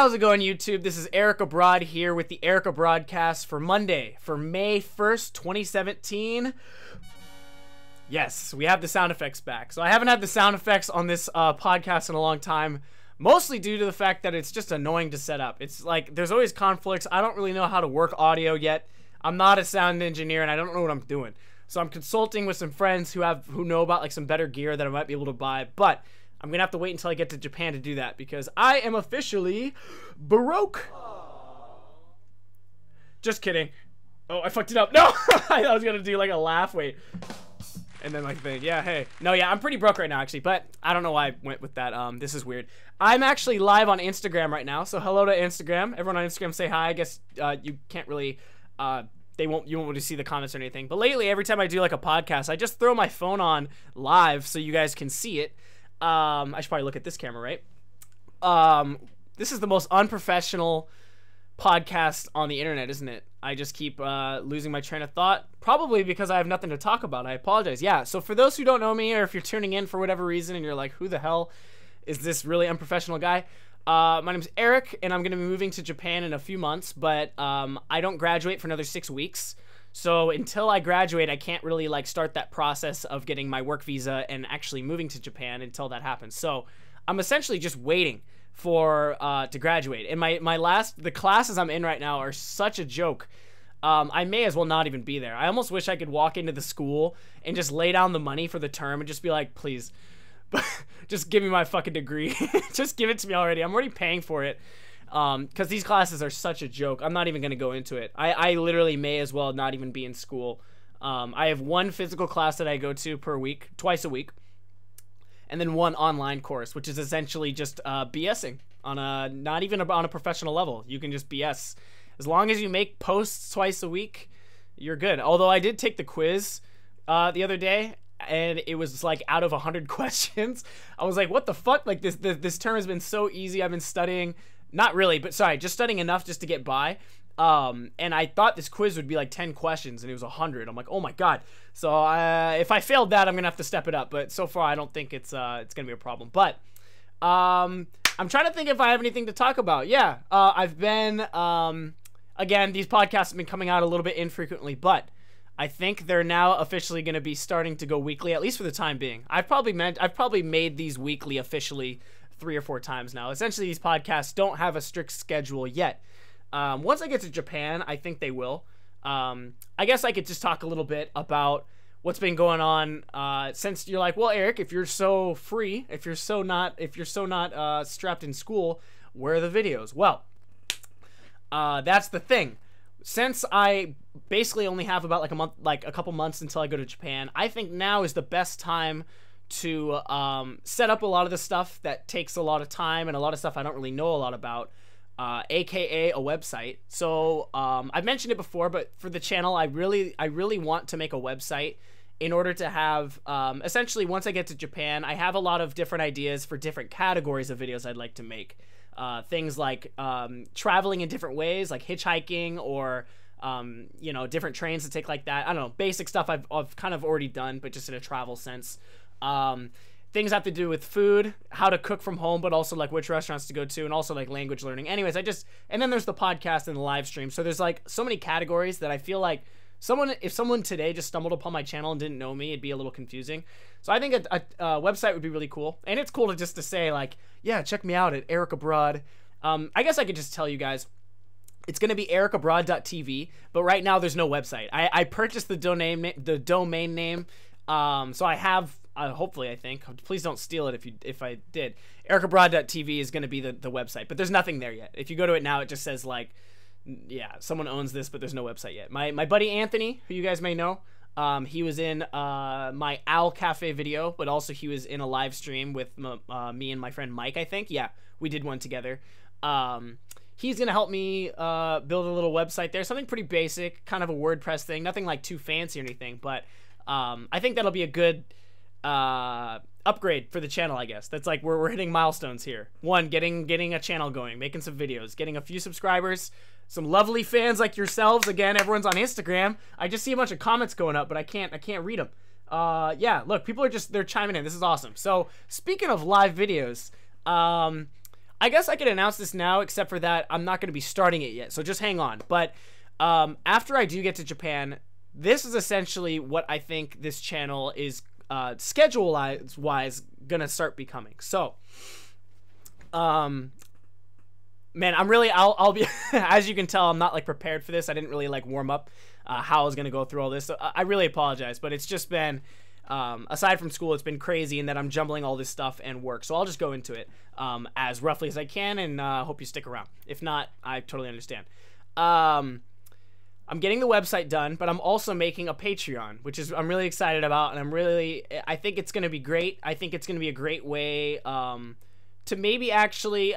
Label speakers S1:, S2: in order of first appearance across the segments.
S1: how's it going, YouTube? This is Eric Abroad here with the Eric Abroadcast for Monday, for May 1st, 2017. Yes, we have the sound effects back. So I haven't had the sound effects on this podcast in a long time, mostly due to the fact that it's just annoying to set up. It's like there's always conflicts. I don't really know how to work audio yet. I'm not a sound engineer, and I don't know what I'm doing. So I'm consulting with some friends who know about like some better gear that I might be able to buy, but I'm going to have to wait until I get to Japan to do that because I am officially broke. Just kidding. Oh, I fucked it up. No! I was going to do like a laugh. Wait. And then like thing. Yeah, hey. No, yeah, I'm pretty broke right now actually, but I don't know why I went with that. This is weird. I'm actually live on Instagram right now, so hello to Instagram. Everyone on Instagram say hi. I guess you can't really, you won't really see the comments or anything. But lately, every time I do like a podcast, I just throw my phone on live so you guys can see it. I should probably look at this camera, right? This is the most unprofessional podcast on the internet, isn't it? I just keep losing my train of thought, probably because I have nothing to talk about. I apologize. Yeah, so for those who don't know me, or if you're tuning in for whatever reason and you're like, who the hell is this really unprofessional guy? My name's Eric, and I'm going to be moving to Japan in a few months, but I don't graduate for another 6 weeks. So until I graduate, I can't really like start that process of getting my work visa and actually moving to Japan until that happens. So I'm essentially just waiting for to graduate. And the classes I'm in right now are such a joke. I may as well not even be there. I almost wish I could walk into the school and just lay down the money for the term and just be like, please, just give me my fucking degree. Just give it to me already. I'm already paying for it. Because these classes are such a joke. I'm not even going to go into it. I literally may as well not even be in school. I have one physical class that I go to per week, twice a week, and then one online course, which is essentially just BSing on not even on a professional level. You can just BS. As long as you make posts twice a week, you're good. Although I did take the quiz the other day, and it was like out of 100 questions. I was like, what the fuck? Like this term has been so easy. I've been studying. Not really, but sorry, just studying enough just to get by. And I thought this quiz would be like 10 questions, and it was 100. I'm like, oh my god. So if I failed that, I'm gonna have to step it up. But so far, I don't think it's gonna be a problem. But I'm trying to think if I have anything to talk about. Yeah, I've been again, these podcasts have been coming out a little bit infrequently, but I think they're now officially going to be starting to go weekly, at least for the time being. I've probably made these weekly officially 3 or 4 times now. Essentially, these podcasts don't have a strict schedule yet. Once I get to Japan, I think they will. I guess I could just talk a little bit about what's been going on since you're like, well, Eric, if you're so free, if you're so not strapped in school, where are the videos? Well, that's the thing. Since I basically only have about like a couple months until I go to Japan, I think now is the best time to set up a lot of the stuff that takes a lot of time and a lot of stuff I don't really know a lot about, aka a website. So I've mentioned it before, but for the channel, I really want to make a website in order to have essentially, once I get to Japan, I have a lot of different ideas for different categories of videos I'd like to make. Things like traveling in different ways, like hitchhiking, or you know, different trains to take like that. I don't know, basic stuff I've kind of already done, but just in a travel sense. Things have to do with food, how to cook from home, but also like which restaurants to go to, and also like language learning. Anyways, and then there's the podcast and the live stream. So there's like so many categories that I feel like if someone today just stumbled upon my channel and didn't know me, it'd be a little confusing. So I think a website would be really cool. And it's cool to say like, yeah, check me out at Eric Abroad. I guess I could just tell you guys, it's going to be ericabroad.tv, but right now there's no website. I purchased the domain name. So I have, hopefully, I think, please don't steal it if I did. Ericabroad.tv is going to be the website, but there's nothing there yet. If you go to it now, it just says like, yeah, someone owns this, but there's no website yet. My buddy Anthony, who you guys may know, he was in my Owl Cafe video, but also he was in a live stream with me and my friend Mike, I think. Yeah, we did one together. He's going to help me build a little website there, something pretty basic, kind of a WordPress thing, nothing like too fancy or anything, but I think that'll be a good upgrade for the channel, I guess. That's like we're hitting milestones here. One, getting a channel going, making some videos, getting a few subscribers, some lovely fans like yourselves. Again, everyone's on Instagram. I just see a bunch of comments going up, but I can't read them. Yeah, look, people are they're chiming in. This is awesome. So speaking of live videos, I guess I could announce this now, except for that I'm not going to be starting it yet, so just hang on. But after I do get to Japan, this is essentially what I think this channel is schedule-wise gonna start becoming. So, man, I'm really, I'll be, as you can tell, I'm not like prepared for this. I didn't really like warm up how I was gonna go through all this. So I really apologize, but it's just been, aside from school, it's been crazy, and that I'm jumbling all this stuff and work. So I'll just go into it as roughly as I can, and hope you stick around. If not, I totally understand. I'm getting the website done, but I'm also making a Patreon, which is I'm really excited about, and I think it's going to be great. I think it's going to be a great way to maybe actually,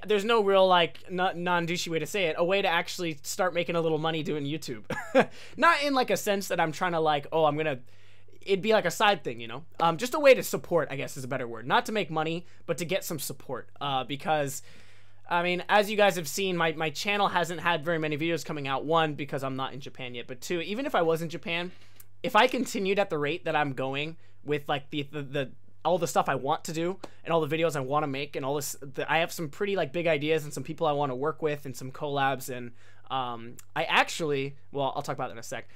S1: there's no real like non-douchey way to say it, a way to actually start making a little money doing YouTube. Not in like a sense that I'm trying to like, oh, it'd be like a side thing, you know? Just a way to support, I guess is a better word. Not to make money, but to get some support, because I mean, as you guys have seen, my channel hasn't had very many videos coming out. One, because I'm not in Japan yet, but two, even if I was in Japan, if I continued at the rate that I'm going with like all the stuff I want to do and all the videos I want to make and all this, I have some pretty like big ideas and some people I want to work with and some collabs, and I actually, well, I'll talk about that in a sec.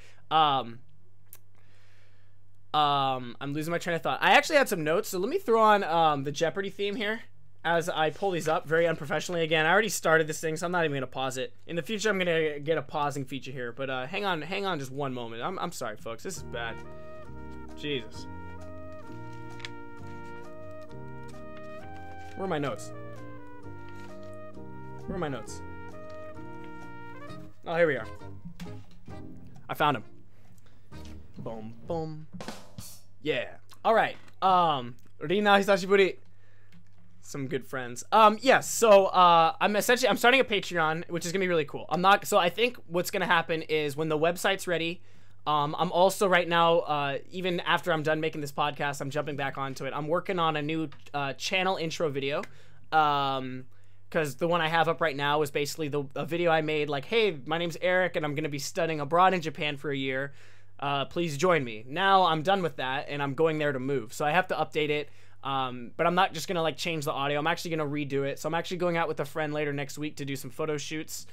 S1: I'm losing my train of thought. I actually had some notes, so let me throw on the Jeopardy theme here as I pull these up very unprofessionally. Again, I already started this thing, so I'm not even gonna pause it. In the future, I'm gonna get a pausing feature here, but hang on just one moment. I'm sorry, folks. This is bad. Jesus. Where are my notes? Where are my notes? Oh, here we are. I found them. Boom, boom. Yeah. All right. Rina Hisashiburi. Some good friends. Yes, so I'm starting a Patreon, which is gonna be really cool. So I think what's gonna happen is when the website's ready, I'm also right now, even after I'm done making this podcast, I'm jumping back onto it. I'm working on a new channel intro video, because the one I have up right now is basically a video I made like, hey, my name's Eric and I'm gonna be studying abroad in Japan for a year. Please join me. Now I'm done with that and I'm going there to move, so I have to update it. But I'm not just gonna like change the audio. I'm actually gonna redo it. So I'm actually going out with a friend later next week to do some photo shoots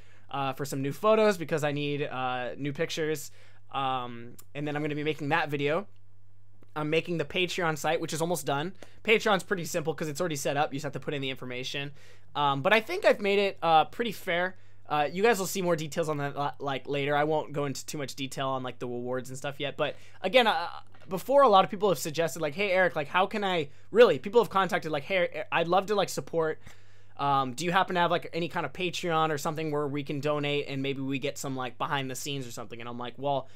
S1: for some new photos, because I need new pictures. And then I'm gonna be making that video. I'm making the Patreon site, which is almost done. Patreon's pretty simple because it's already set up. You just have to put in the information. But I think I've made it pretty fair. You guys will see more details on that like later. I won't go into too much detail on like the rewards and stuff yet. But again, before, a lot of people have suggested like, hey Eric, like how can I really, people have contacted like, hey, I'd love to like support, do you happen to have like any kind of Patreon or something where we can donate and maybe we get some like behind the scenes or something? And I'm like, well,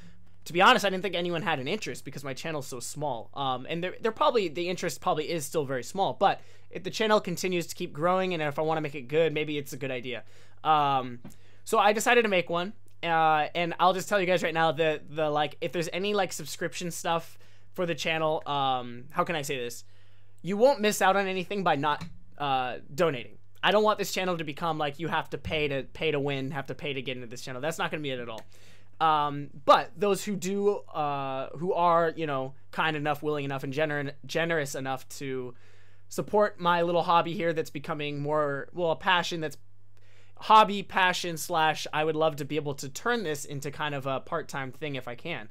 S1: to be honest, I didn't think anyone had an interest because my channel's so small, and they're probably, the interest probably is still very small, but if the channel continues to keep growing and if I want to make it good, maybe it's a good idea. So I decided to make one. And I'll just tell you guys right now that like, if there's any like subscription stuff for the channel, how can I say this? You won't miss out on anything by not donating. I don't want this channel to become like you have to pay to win, have to pay to get into this channel. That's not gonna be it at all. But those who do, who are, you know, kind enough, willing enough, and generous enough to support my little hobby here that's becoming more, well, a passion that's hobby, passion / I would love to be able to turn this into kind of a part-time thing if I can.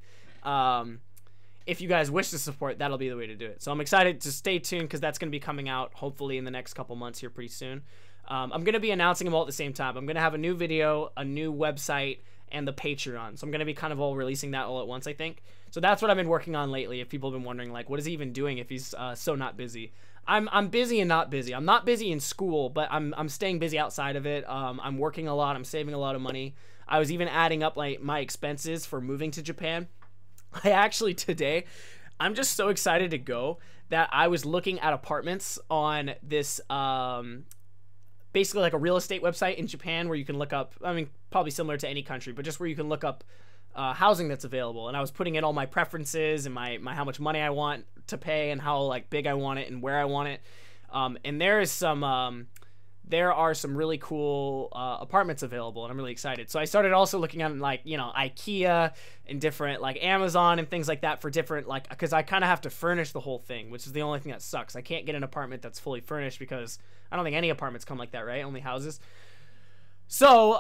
S1: If you guys wish to support, that'll be the way to do it. So I'm excited to stay tuned because that's going to be coming out hopefully in the next couple months here pretty soon. I'm going to be announcing them all at the same time. I'm going to have a new video, a new website, and the Patreon. So I'm going to be kind of all releasing that all at once, I think. So that's what I've been working on lately. If people have been wondering, like, what is he even doing if he's so not busy? I'm busy and not busy. I'm not busy in school, but I'm staying busy outside of it. I'm working a lot. I'm saving a lot of money. I was even adding up like my expenses for moving to Japan. I actually today, I'm just so excited to go that I was looking at apartments on this basically like a real estate website in Japan where you can look up, I mean, probably similar to any country, but just where you can look up housing that's available. And I was putting in all my preferences and my how much money I want to pay and how like big I want it and where I want it. And there is some there are some really cool apartments available, and I'm really excited. So I started also looking at like, you know, IKEA and different like Amazon and things like that for different like, because I kind of have to furnish the whole thing, which is the only thing that sucks. I can't get an apartment that's fully furnished because I don't think any apartments come like that, right? Only houses. So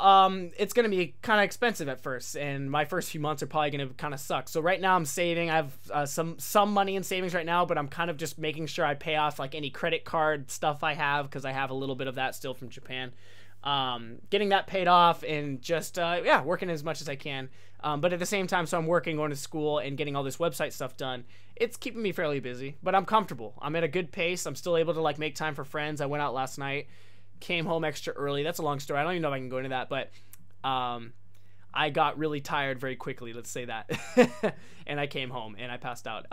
S1: it's going to be kind of expensive at first, and my first few months are probably going to kind of suck. So right now I'm saving. I have some money in savings right now, but I'm kind of just making sure I pay off like any credit card stuff I have, because I have a little bit of that still from Japan. Getting that paid off and just, yeah, working as much as I can. But at the same time, so I'm working, going to school, and getting all this website stuff done. It's keeping me fairly busy, but I'm comfortable. I'm at a good pace. I'm still able to like make time for friends. I went out last night. Came home extra early. That's a long story. I don't even know if I can go into that, but I got really tired very quickly, let's say that. And I came home and I passed out.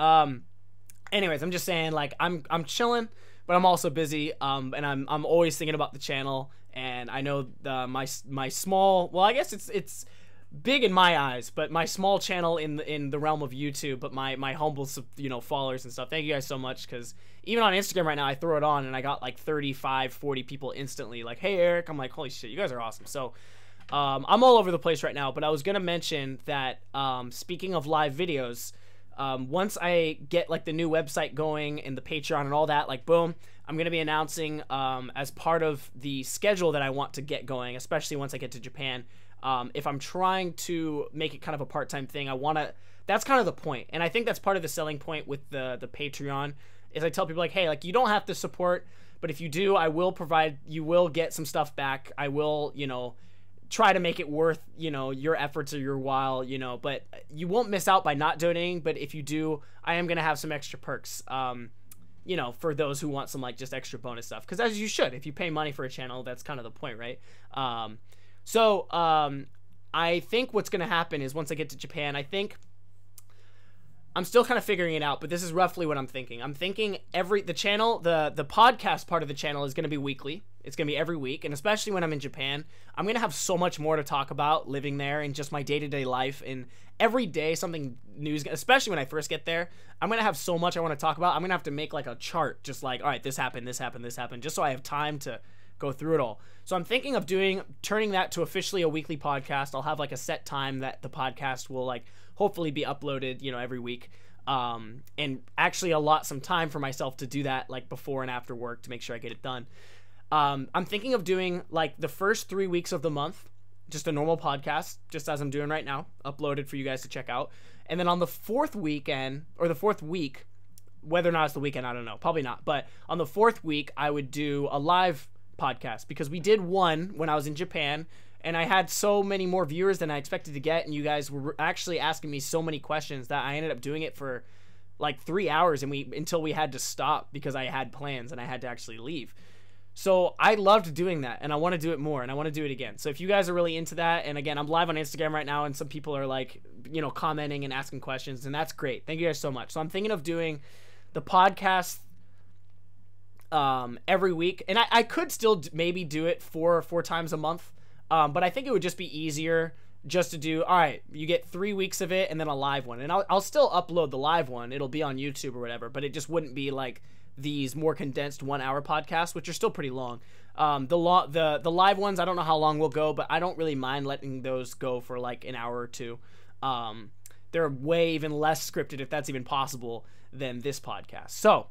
S1: Anyways, I'm just saying, like, I'm chilling, but I'm also busy. And I'm always thinking about the channel, and I know my small, well, I guess it's big in my eyes, but my small channel in the realm of YouTube, but my humble, you know, followers and stuff. Thank you guys so much, because even on Instagram right now, I throw it on and I got like 35, 40 people instantly like, hey Eric. I'm like, holy shit, you guys are awesome. So I'm all over the place right now, but I was gonna mention that speaking of live videos, once I get like the new website going and the Patreon and all that, like boom, I'm gonna be announcing as part of the schedule that I want to get going, especially once I get to Japan. If I'm trying to make it kind of a part-time thing, that's kind of the point. And I think that's part of the selling point with the Patreon, is I tell people like, hey, like, you don't have to support, but if you do, I will provide, you will get some stuff back. I will, you know, try to make it worth, you know, your efforts or your while, you know, but you won't miss out by not donating. But if you do, I am going to have some extra perks, you know, for those who want some like just extra bonus stuff. Because as you should, if you pay money for a channel, that's kind of the point, right? So I think what's going to happen is once I get to Japan, I think I'm still kind of figuring it out, but this is roughly what I'm thinking. I'm thinking the podcast part of the channel is going to be weekly. It's going to be every week, and especially when I'm in Japan, I'm going to have so much more to talk about living there and just my day-to-day life, and every day something new is, especially when I first get there, I'm going to have so much I want to talk about. I'm going to have to make like a chart, just like, all right, this happened, this happened, this happened, just so I have time to go through it all. So I'm thinking of turning that to officially a weekly podcast. I'll have like a set time that the podcast will like hopefully be uploaded, you know, every week. And actually allot some time for myself to do that, like before and after work, to make sure I get it done. I'm thinking of doing like the first 3 weeks of the month, just a normal podcast, just as I'm doing right now, uploaded for you guys to check out. And then on the fourth weekend, or the fourth week, whether or not it's the weekend, I don't know, probably not. But on the fourth week, I would do a live podcast, because we did one when I was in Japan, and I had so many more viewers than I expected to get, and you guys were actually asking me so many questions that I ended up doing it for like 3 hours, and until we had to stop because I had plans and I had to actually leave. So I loved doing that, and I want to do it more, and I want to do it again. So if you guys are really into that, and again, I'm live on Instagram right now, and some people are like, you know, commenting and asking questions, and that's great. Thank you guys so much. So I'm thinking of doing the podcast every week, and I could still maybe do it four times a month, but I think it would just be easier just to do, all right, you get 3 weeks of it and then a live one, and I'll still upload the live one. It'll be on YouTube or whatever, but it just wouldn't be like these more condensed 1 hour podcasts, which are still pretty long. The live ones, I don't know how long we'll go, but I don't really mind letting those go for like an hour or two. They're way even less scripted, if that's even possible, than this podcast. So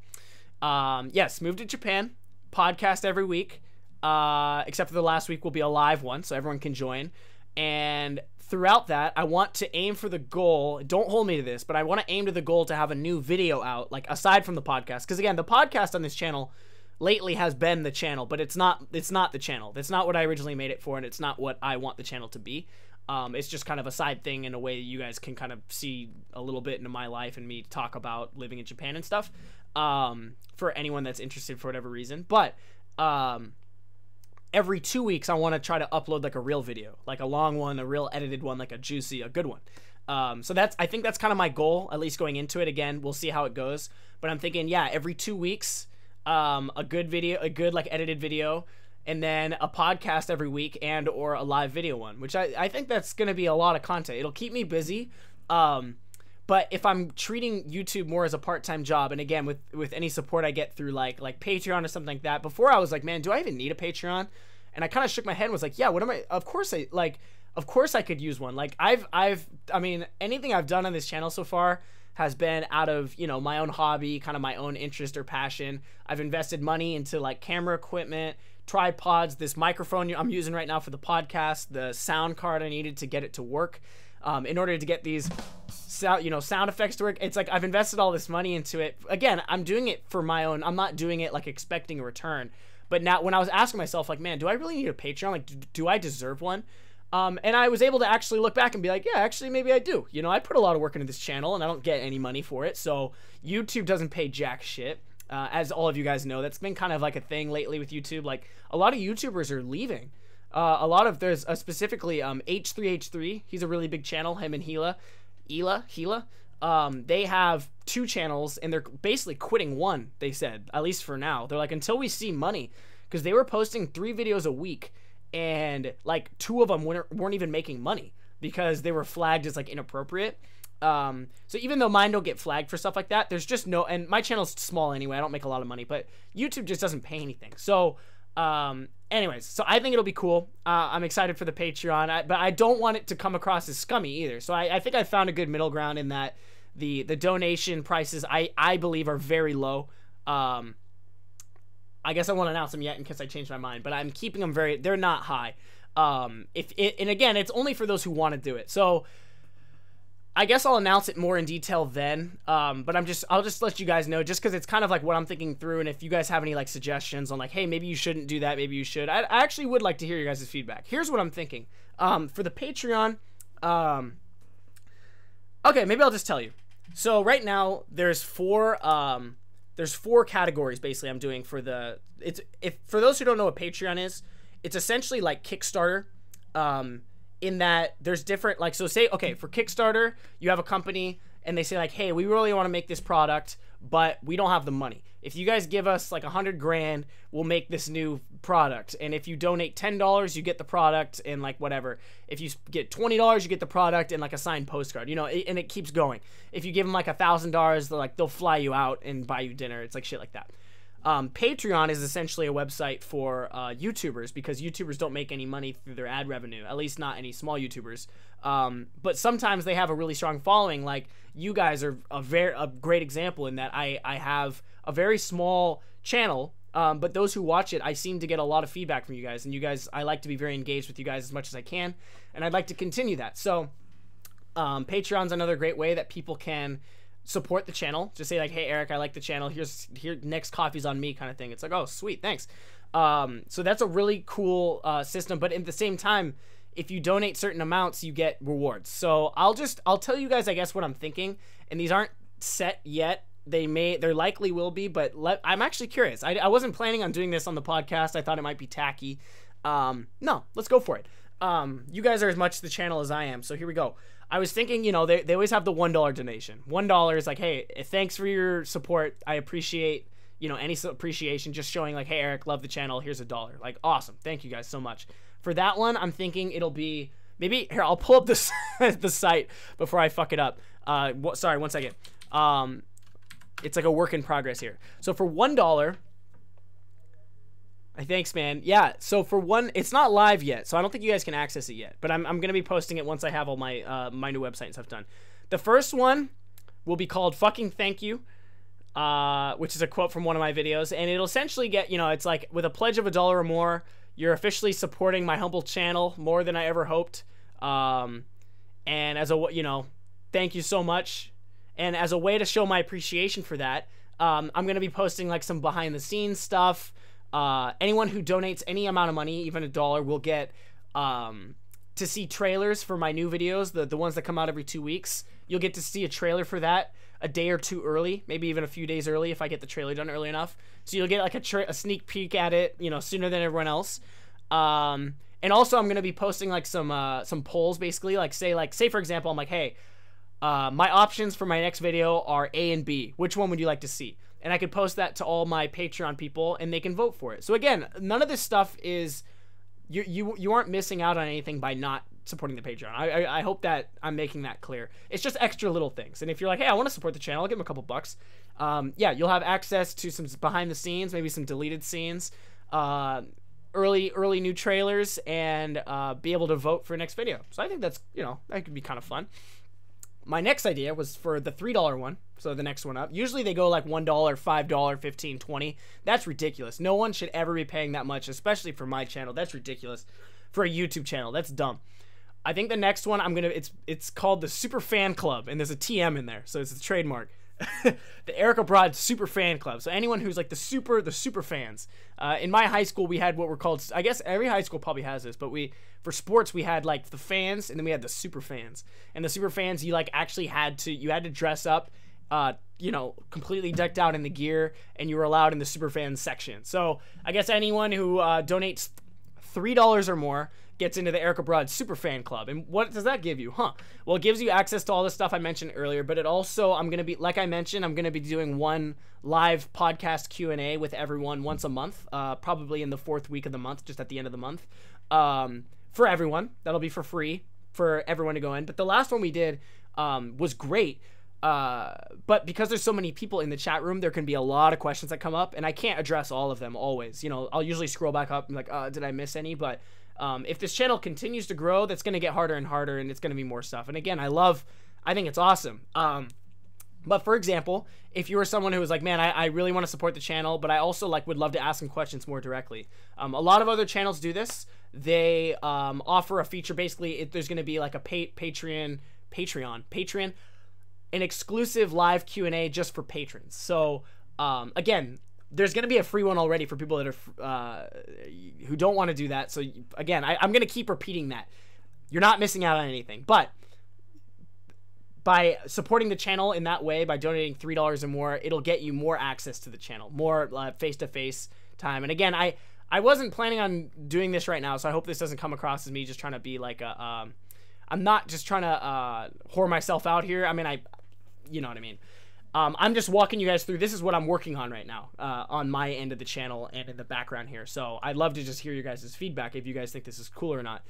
S1: yes, moved to Japan, podcast every week, except for the last week will be a live one, so everyone can join. And throughout that, I want to aim for the goal, don't hold me to this, but I want to aim to the goal to have a new video out, like aside from the podcast, because again, the podcast on this channel lately has been the channel, but it's not the channel. That's not what I originally made it for, and it's not what I want the channel to be. It's just kind of a side thing in a way you guys can kind of see a little bit into my life and me talk about living in Japan and stuff, for anyone that's interested for whatever reason. But every 2 weeks I want to try to upload like a real video, like a long one, a real edited one, like a good one. So I think that's kind of my goal, at least going into it. Again, we'll see how it goes, but I'm thinking, yeah, every 2 weeks, a good like edited video, and then a podcast every week, and or a live video one, which I think that's going to be a lot of content. It'll keep me busy. But if I'm treating YouTube more as a part-time job, and again, with any support I get through like Patreon or something like that, before I was like, man, do I even need a Patreon? And I kind of shook my head and was like, yeah, what am I? Of course I could use one. Like I mean, anything I've done on this channel so far has been out of, you know, my own hobby, kind of my own interest or passion. I've invested money into like camera equipment, tripods, this microphone I'm using right now for the podcast, the sound card I needed to get it to work. In order to get these sound effects to work. It's like I've invested all this money into it. Again, I'm doing it for my own. I'm not doing it like expecting a return. But now when I was asking myself like, man, do I really need a Patreon? Like, do I deserve one? And I was able to actually look back and be like, yeah, actually, maybe I do. You know, I put a lot of work into this channel and I don't get any money for it. So YouTube doesn't pay jack shit. As all of you guys know, that's been kind of like a thing lately with YouTube. Like a lot of YouTubers are leaving. There's specifically H3H3. He's a really big channel, him and Hila. They have 2 channels and they're basically quitting one, they said, at least for now. They're like, until we see money, because they were posting 3 videos a week and like 2 of them weren't even making money because they were flagged as like inappropriate. So even though mine don't get flagged for stuff like that, there's just no, and my channel's small anyway, I don't make a lot of money, but YouTube just doesn't pay anything. So, anyways, so I think it'll be cool. I'm excited for the Patreon, but I don't want it to come across as scummy either. So I think I found a good middle ground in that the donation prices I believe are very low. I guess I won't announce them yet in case I change my mind, but I'm keeping them they're not high. And again, it's only for those who want to do it. So I guess I'll announce it more in detail then, but I'll just let you guys know, just because it's kind of like what I'm thinking through, and if you guys have any like suggestions on like, hey, maybe you shouldn't do that, maybe you should. I actually would like to hear your guys' feedback. Here's what I'm thinking. For the Patreon, okay, maybe I'll just tell you. So right now there's 4 categories basically I'm doing for the, for those who don't know what Patreon is, it's essentially like Kickstarter. In that there's different, like, so say, okay, for Kickstarter, you have a company and they say like, hey, we really want to make this product, but we don't have the money. If you guys give us like 100 grand, we'll make this new product. And if you donate $10, you get the product and like whatever. If you get $20, you get the product and like a signed postcard, you know, and it keeps going. If you give them like $1,000, they'll fly you out and buy you dinner. It's like shit like that. Patreon is essentially a website for YouTubers, because YouTubers don't make any money through their ad revenue, at least not any small YouTubers. But sometimes they have a really strong following. Like you guys are a great example in that I have a very small channel, but those who watch it, I seem to get a lot of feedback from you guys, and you guys, I like to be very engaged with you guys as much as I can, and I'd like to continue that. So Patreon's another great way that people can support the channel. Just say like, hey Eric, I like the channel, here next coffee's on me kind of thing. It's like, oh sweet, thanks. So that's a really cool system, but at the same time, if you donate certain amounts, you get rewards. So I'll tell you guys, I guess, what I'm thinking, and these aren't set yet. There likely will be, but I'm actually curious. I wasn't planning on doing this on the podcast. I thought it might be tacky. No, let's go for it. You guys are as much the channel as I am, so here we go. I was thinking, you know, they always have the $1 donation. $1 is like, hey, thanks for your support. I appreciate, you know, any appreciation, just showing like, hey, Eric, love the channel. Here's $1. Like, awesome. Thank you guys so much. For that one, I'm thinking it'll be, maybe, here, I'll pull up this, the site before I fuck it up. Sorry, one second. It's like a work in progress here. So for $1, thanks, man. Yeah, so for one, it's not live yet, so I don't think you guys can access it yet. But I'm going to be posting it once I have all my my new website and stuff done. The first one will be called Fucking Thank You, which is a quote from one of my videos. And it'll essentially get, you know, it's like, with a pledge of $1 or more, you're officially supporting my humble channel more than I ever hoped. And as a, you know, thank you so much. And as a way to show my appreciation for that, I'm going to be posting like some behind the scenes stuff. Anyone who donates any amount of money, even $1, will get to see trailers for my new videos, the ones that come out every 2 weeks. You'll get to see a trailer for that a day or two early, maybe even a few days early if I get the trailer done early enough. So you'll get like a sneak peek at it, you know, sooner than everyone else. And also I'm gonna be posting like some polls, basically, like say for example, I'm like, hey, my options for my next video are A and B. Which one would you like to see? And I could post that to all my Patreon people, and they can vote for it. So again, none of this stuff is, you aren't missing out on anything by not supporting the Patreon. I hope that I'm making that clear. It's just extra little things. And if you're like, hey, I want to support the channel, I'll give them a couple bucks. Yeah, you'll have access to some behind the scenes, maybe some deleted scenes, early new trailers, and be able to vote for next video. So I think that's, you know, that could be kind of fun. My next idea was for the $3 one, so the next one up. Usually they go like $1, $5, $15, $20. That's ridiculous. No one should ever be paying that much, especially for my channel. That's ridiculous. For a YouTube channel, that's dumb. I think the next one it's called the Super Fan Club, and there's a TM in there, so it's a trademark. The Eric Abroad Super Fan Club. So anyone who's like the super fans. In my high school, we had what were called, I guess every high school probably has this, but for sports we had like the fans, and then we had the super fans. And the super fans, you like actually had to dress up, you know, completely decked out in the gear, and you were allowed in the super fans section. So I guess anyone who donates $3 or more gets into the Eric Abroad Super Fan Club. And what does that give you? Well, it gives you access to all the stuff I mentioned earlier, but it also, I'm going to be, like I mentioned, I'm going to be doing one live podcast Q&A with everyone once a month, probably in the 4th week of the month, just at the end of the month, for everyone. That'll be for free for everyone to go in. But the last one we did was great. But because there's so many people in the chat room, there can be a lot of questions that come up, and I can't address all of them always. You know, I'll usually scroll back up and be like, did I miss any? But if this channel continues to grow, that's going to get harder and harder, and it's going to be more stuff. And again, I think it's awesome. But for example, if you were someone who was like, man, I really want to support the channel, but I also like would love to ask some questions more directly. A lot of other channels do this. They offer a feature. Basically, there's going to be like a Patreon, an exclusive live Q&A just for patrons. So again, there's going to be a free one already for people that are who don't want to do that. So again, I'm going to keep repeating that. You're not missing out on anything. But by supporting the channel in that way, by donating $3 or more, it'll get you more access to the channel, more face-to-face time. And again, I wasn't planning on doing this right now, so I hope this doesn't come across as me just trying to be like a... I'm not just trying to whore myself out here. I mean, you know what I mean. I'm just walking you guys through. This is what I'm working on right now on my end of the channel and in the background here. So I'd love to just hear your guys' feedback if you guys think this is cool or not.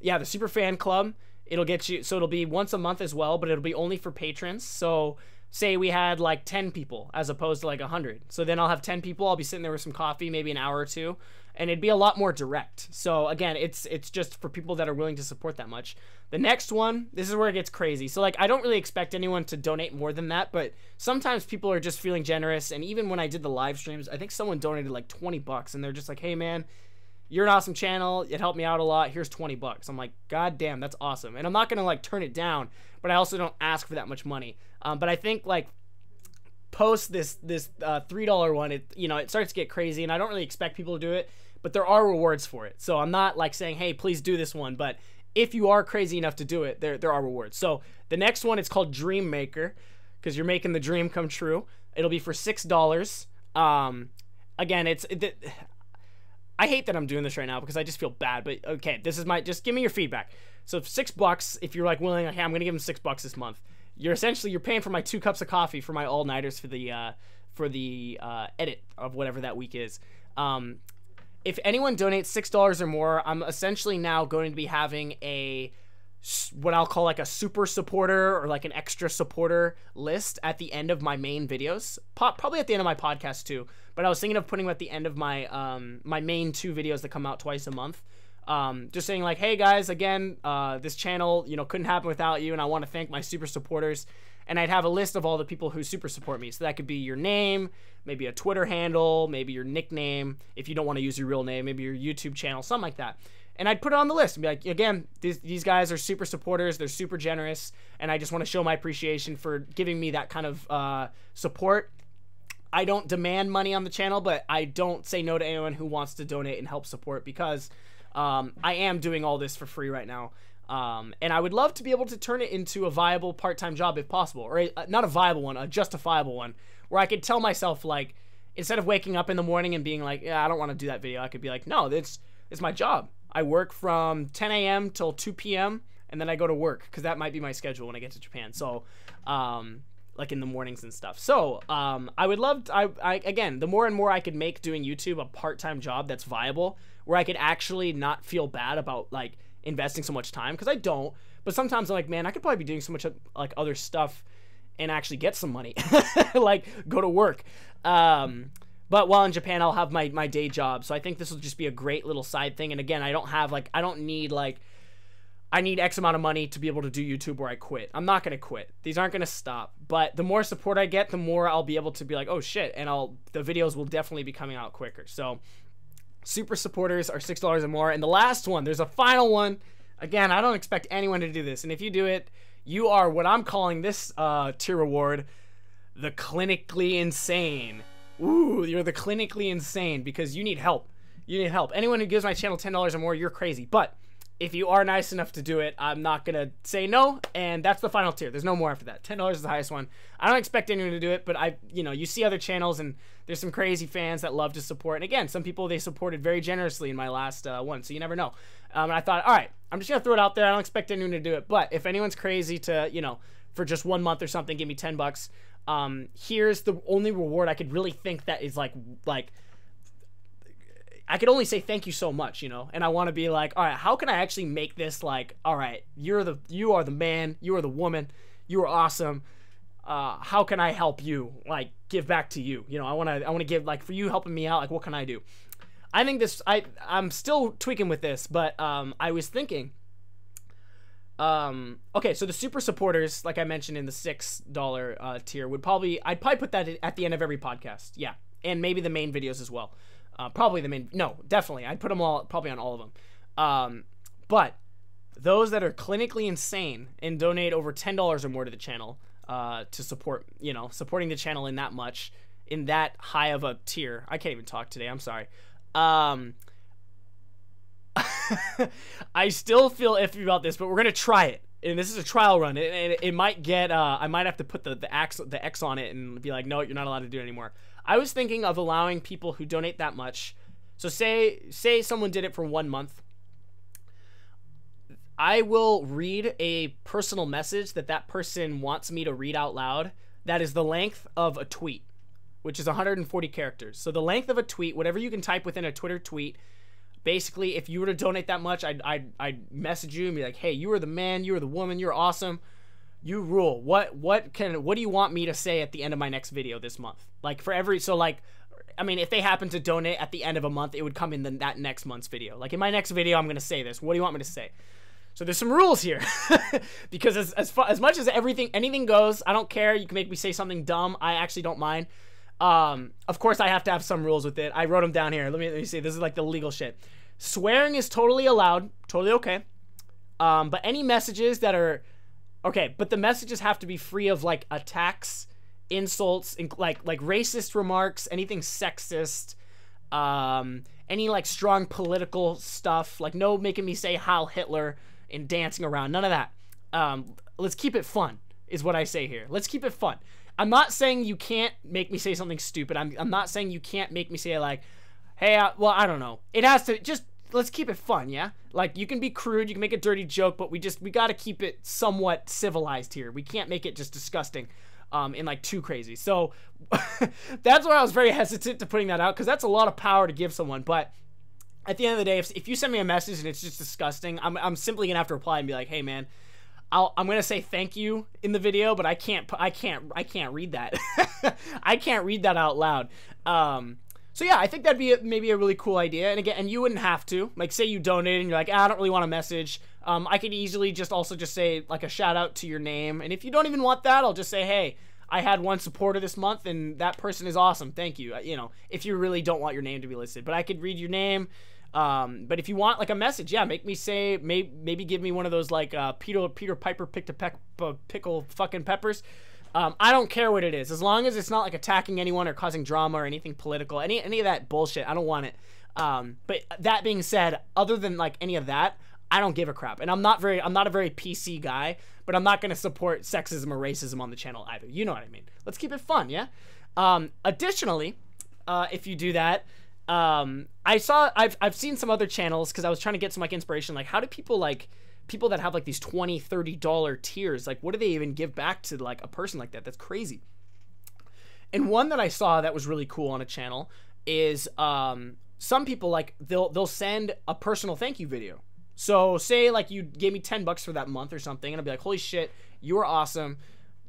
S1: Yeah, the Super Fan Club, it'll get you, so it'll be once a month as well, but it'll be only for patrons. So say we had like 10 people as opposed to like 100. So then I'll have 10 people. I'll be sitting there with some coffee, maybe an hour or two, and it'd be a lot more direct. So again, it's just for people that are willing to support that much. The next one, this is where it gets crazy. So like, I don't really expect anyone to donate more than that, but sometimes people are just feeling generous. And even when I did the live streams, I think someone donated like 20 bucks, and they're just like, hey man, you're an awesome channel. It helped me out a lot. Here's 20 bucks. I'm like, God damn, that's awesome. And I'm not going to like turn it down, but I also don't ask for that much money. But I think like post this $3 one, it starts to get crazy, and I don't really expect people to do it, but there are rewards for it. So I'm not like saying, hey, please do this one, but if you are crazy enough to do it, there are rewards. So the next one, it's called Dream Maker, because you're making the dream come true. It'll be for $6. Again, I hate that I'm doing this right now because I just feel bad, but okay, this is just give me your feedback. So $6, if you're like willing, okay, I'm gonna give them $6 this month. You're paying for my 2 cups of coffee for my all-nighters for the edit of whatever that week is. If anyone donates $6 or more, I'm essentially now going to be having what I'll call like a super supporter or like an extra supporter list at the end of my main videos, probably at the end of my podcast too. But I was thinking of putting them at the end of my my main 2 videos that come out twice a month. Just saying like, hey guys, again, this channel, couldn't happen without you, and I want to thank my super supporters. And I'd have a list of all the people who super support me. So that could be your name, maybe a Twitter handle, maybe your nickname, if you don't want to use your real name, maybe your YouTube channel, something like that. And I'd put it on the list and be like, again, these guys are super supporters, they're super generous, and I just want to show my appreciation for giving me that kind of support. I don't demand money on the channel, but I don't say no to anyone who wants to donate and help support, because I am doing all this for free right now. And I would love to be able to turn it into a viable part-time job if possible, or not a viable one, a justifiable one, where I could tell myself, like, instead of waking up in the morning and being like, yeah, I don't want to do that video, I could be like, no, it's my job. I work from 10 a.m. till 2 p.m. and then I go to work, because that might be my schedule when I get to Japan. So, like in the mornings and stuff. So, I would love to, again, the more and more I could make doing YouTube a part-time job that's viable, where I could actually not feel bad about, like, investing so much time, because I don't. But sometimes I'm like, man, I could probably be doing so much like other stuff and actually get some money, like go to work. But while in Japan, I'll have my day job. So I think this will just be a great little side thing. And again, I don't need like, I need X amount of money to be able to do YouTube or I quit. I'm not going to quit. These aren't going to stop. But the more support I get, the more I'll be able to be like, oh shit. And the videos will definitely be coming out quicker. So super supporters are $6 or more. And the last one, there's a final one. Again, I don't expect anyone to do this. And if you do it, you are what I'm calling this tier reward, the clinically insane. Ooh, you're the clinically insane because you need help. You need help. Anyone who gives my channel $10 or more, you're crazy. But if you are nice enough to do it, I'm not going to say no. And that's the final tier. There's no more after that. $10 is the highest one. I don't expect anyone to do it, but you see other channels and there's some crazy fans that love to support. And again, some people, they supported very generously in my last one. So you never know. And I thought, all right, I'm just going to throw it out there. I don't expect anyone to do it. But if anyone's crazy to, for just 1 month or something, give me $10. Here's the only reward I could really think that is like I could only say thank you so much, and I want to be like, all right, how can I actually make this like, all right, you are the man, you are the woman, you are awesome. How can I help you? Like, give back to you. I want to give, like, for you helping me out, like, what can I do? I think this, I'm still tweaking with this, but I was thinking, okay, so the super supporters, like I mentioned in the $6 tier, I'd probably put that at the end of every podcast. Yeah. And maybe the main videos as well. Definitely. I'd put them all, probably on all of them. But those that are clinically insane and donate over $10 or more to the channel, to support, supporting the channel in that much, in that high of a tier. I can't even talk today. I'm sorry. I still feel iffy about this, but we're gonna try it, and this is a trial run. It might get. I might have to put the X on it and be like, no, you're not allowed to do it anymore. I was thinking of allowing people who donate that much. So say someone did it for 1 month. I will read a personal message that person wants me to read out loud. That is the length of a tweet, which is 140 characters. So the length of a tweet, whatever you can type within a Twitter tweet. Basically, if you were to donate that much, I'd message you and be like, hey, you are the man, you are the woman, you're awesome, you rule. What do you want me to say at the end of my next video this month? Like if they happen to donate at the end of a month, it would come in that next month's video. Like in my next video, I'm gonna say this. What do you want me to say? So there's some rules here, because as much as anything goes, I don't care. You can make me say something dumb. I actually don't mind. Of course, I have to have some rules with it. I wrote them down here. Let me see. This is like the legal shit. Swearing is totally allowed, totally okay. But any messages that are okay, but the messages have to be free of like attacks, insults, like racist remarks, anything sexist, any like strong political stuff, like no making me say Heil Hitler and dancing around, none of that. Let's keep it fun, is what I say here. Let's keep it fun. I'm not saying you can't make me say something stupid. I'm not saying you can't make me say like, hey, well, I don't know. It has to just, let's keep it fun, yeah? Like, you can be crude, you can make a dirty joke, but we got to keep it somewhat civilized here. We can't make it just disgusting and like too crazy. So that's why I was very hesitant to putting that out, because that's a lot of power to give someone. But at the end of the day, if you send me a message and it's just disgusting, I'm simply going to have to reply and be like, hey, man, I'm gonna say thank you in the video, but I can't read that. I can't read that out loud. So yeah, I think that'd be maybe a really cool idea. And again, you wouldn't have to. Like, say you donated and you're like, I don't really want a message. I could easily just say like a shout out to your name. And if you don't even want that, I'll just say, hey, I had one supporter this month and that person is awesome. Thank you. If you really don't want your name to be listed, but I could read your name. But if you want like a message, yeah, make me say, maybe give me one of those like Peter Piper picked a pickle fucking peppers. I don't care what it is, as long as it's not like attacking anyone or causing drama or anything political, any of that bullshit. I don't want it. But that being said, other than like any of that, I don't give a crap. And I'm not a very PC guy, but I'm not going to support sexism or racism on the channel either. You know what I mean? Let's keep it fun, yeah? Additionally, if you do that, I've seen some other channels, because I was trying to get some like inspiration, like how do people that have like these $20, $30 tiers, like what do they even give back to like a person like that? That's crazy. And one that I saw that was really cool on a channel is some people, like they'll send a personal thank you video. So say like you gave me 10 bucks for that month or something, and I'd be like, holy shit, you are awesome.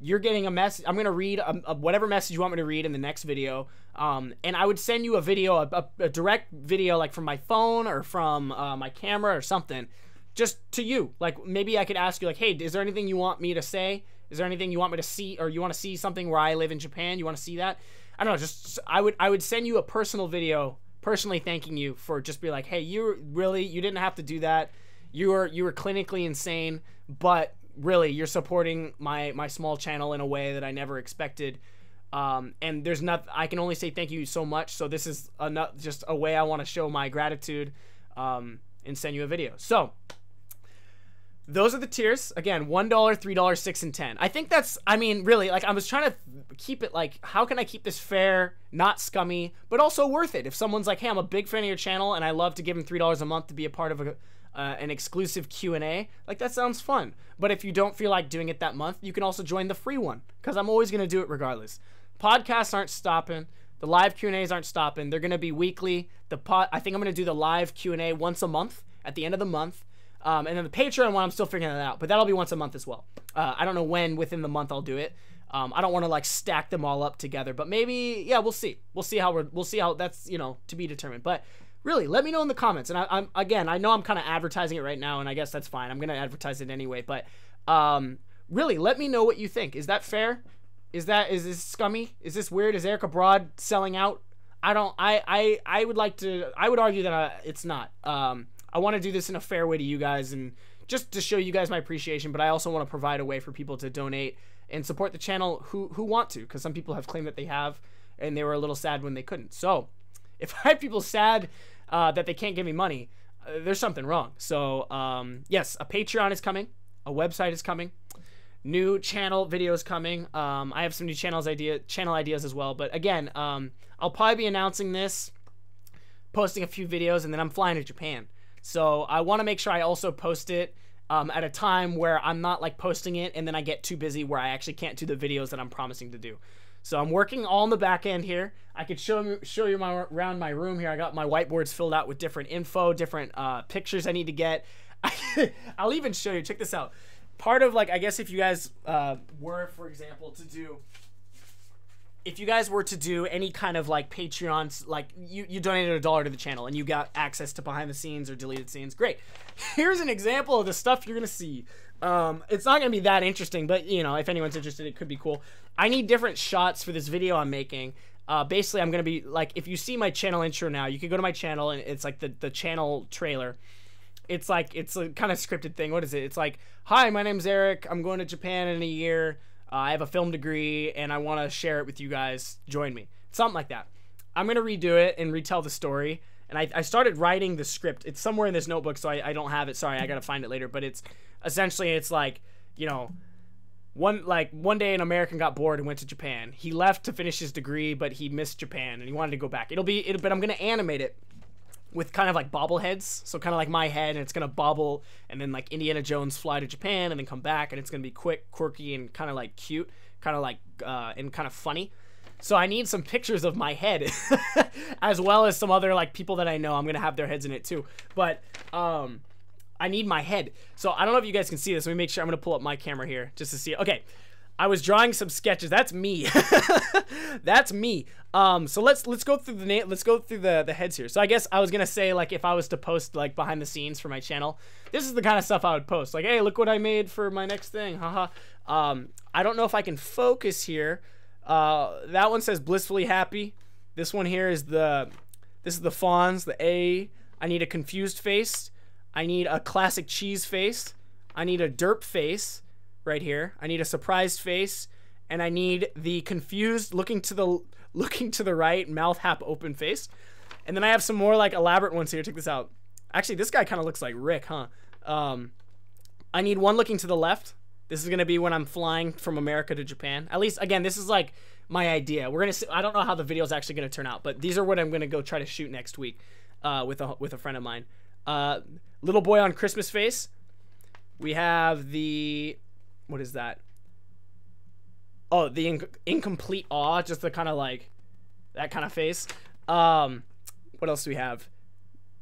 S1: You're getting a message. I'm going to read whatever message you want me to read in the next video. And I would send you a video, a direct video, like from my phone or from my camera or something, just to you. Like maybe I could ask you like, hey, is there anything you want me to say? Is there anything you want me to see, or you want to see something where I live in Japan? You want to see that? I don't know. Just I would send you a personal video, personally thanking you for just be like, hey, you didn't have to do that. You were clinically insane, but really you're supporting my small channel in a way that I never expected. And there's not, I can only say thank you so much. So this is just a way I want to show my gratitude, and send you a video. So those are the tiers. Again, $1, $3, $6, and $10. I think that's, I mean, really, like I was trying to keep it like, how can I keep this fair, not scummy, but also worth it? If someone's like, hey, I'm a big fan of your channel and I love to give them $3 a month to be a part of an exclusive Q&A, like that sounds fun. But if you don't feel like doing it that month, you can also join the free one, because I'm always going to do it regardless. Podcasts aren't stopping. The live Q&As aren't stopping. They're going to be weekly. I think I'm going to do the live Q&A once a month at the end of the month. And then the Patreon one, I'm still figuring that out, but that'll be once a month as well. I don't know when within the month I'll do it. I don't want to like stack them all up together, but maybe, yeah, we'll see. We'll see how that's, you know, to be determined. But really, let me know in the comments. And I know I'm kind of advertising it right now, and I guess that's fine. I'm going to advertise it anyway, but really, let me know what you think. Is that fair? Is this scummy? Is this weird? Is Eric Abroad selling out? I would argue that it's not. I want to do this in a fair way to you guys, and just to show you guys my appreciation, but I also want to provide a way for people to donate and support the channel who want to, because some people have claimed that they have, and they were a little sad when they couldn't. So if I have people sad that they can't give me money, there's something wrong. So yes, a Patreon is coming, a website is coming, new channel videos coming. I have some new channel ideas as well, but again, I'll probably be announcing this, posting a few videos, and then I'm flying to Japan. So I want to make sure I also post it at a time where I'm not like posting it and then I get too busy where I actually can't do the videos that I'm promising to do. So I'm working all in the back end here. I could show you around my room here. I got my whiteboards filled out with different info, different pictures I need to get. I'll even show you. Check this out. Part of like, I guess if you guys were, for example, if you guys were to do any kind of like Patreons, like you donated $1 to the channel and you got access to behind the scenes or deleted scenes, great. Here's an example of the stuff you're gonna see. It's not gonna be that interesting, but you know, if anyone's interested, it could be cool. I need different shots for this video I'm making. Basically, I'm gonna be like, if you see my channel intro now, you can go to my channel and it's like the channel trailer. It's like, it's a kind of scripted thing. What is it? It's like, hi, my name's Eric. I'm going to Japan in a year. I have a film degree and I want to share it with you guys. Join me. Something like that. I'm going to redo it and retell the story. And I started writing the script. It's somewhere in this notebook, so I don't have it. Sorry, I got to find it later. But it's essentially, it's like, you know, one day an American got bored and went to Japan. He left to finish his degree, but he missed Japan and he wanted to go back. But I'm going to animate it with kind of like bobbleheads, so kind of like my head, and it's gonna bobble, and then like Indiana Jones fly to Japan and then come back, and it's gonna be quick, quirky, and kind of like cute, kind of like and kind of funny. So I need some pictures of my head as well as some other like people that I know. I'm gonna have their heads in it too, but I need my head. So I don't know if you guys can see this. Let me make sure. I'm gonna pull up my camera here just to see it. Okay, I was drawing some sketches. That's me. That's me. So let's go through the heads here. So I guess I was gonna say, like, if I was to post like behind the scenes for my channel, this is the kind of stuff I would post. Like, hey, look what I made for my next thing. Haha. I don't know if I can focus here. That one says blissfully happy. This one here is this is the fawns, the A. I need a confused face. I need a classic cheese face. I need a derp face right here. I need a surprised face, and I need the confused looking to the right, mouth half open face. And then I have some more like elaborate ones here. Check this out. Actually, this guy kind of looks like Rick, huh? I need one looking to the left. This is gonna be when I'm flying from America to Japan. At least, again, this is like my idea. We're gonna see, I don't know how the video is actually gonna turn out, but these are what I'm gonna go try to shoot next week with a friend of mine. Little boy on Christmas face. We have the, what is that? Oh, the incomplete awe, just the kind of like that kind of face. What else do we have?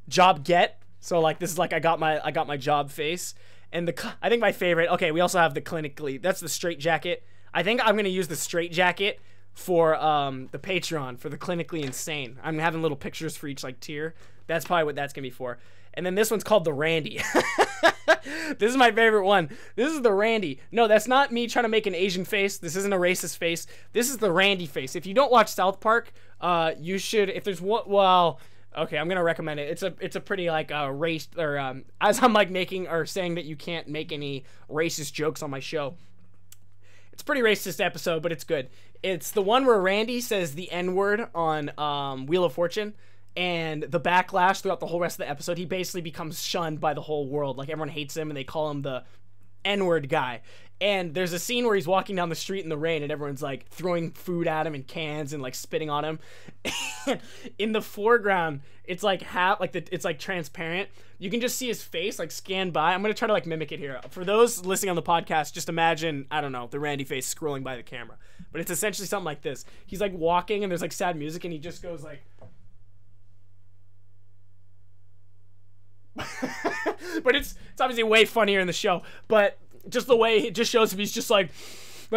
S1: Job get. So like this is like I got my job face. And I think my favorite, okay, we also have the clinically, that's the straight jacket. I think I'm going to use the straight jacket for the Patreon, for the clinically insane. I'm having little pictures for each like tier. That's probably what that's going to be for. And then this one's called the Randy. This is my favorite one. This is the Randy. No, that's not me trying to make an Asian face. This isn't a racist face. This is the Randy face. If you don't watch South Park, you should, if there's one, well, okay, I'm gonna recommend it. It's a pretty like race, or as I'm like making or saying that you can't make any racist jokes on my show. It's a pretty racist episode, but it's good. It's the one where Randy says the N-word on Wheel of Fortune, and the backlash throughout the whole rest of the episode, he basically becomes shunned by the whole world. Like everyone hates him and they call him the N-word guy. And there's a scene where he's walking down the street in the rain and everyone's like throwing food at him in cans and like spitting on him. And in the foreground, it's like it's like transparent. You can just see his face like scanned by. I'm gonna try to like mimic it here. For those listening on the podcast, just imagine, I don't know, the Randy face scrolling by the camera. But it's essentially something like this. He's like walking and there's like sad music and he just goes like but it's obviously way funnier in the show, but just the way it just shows him, he's just like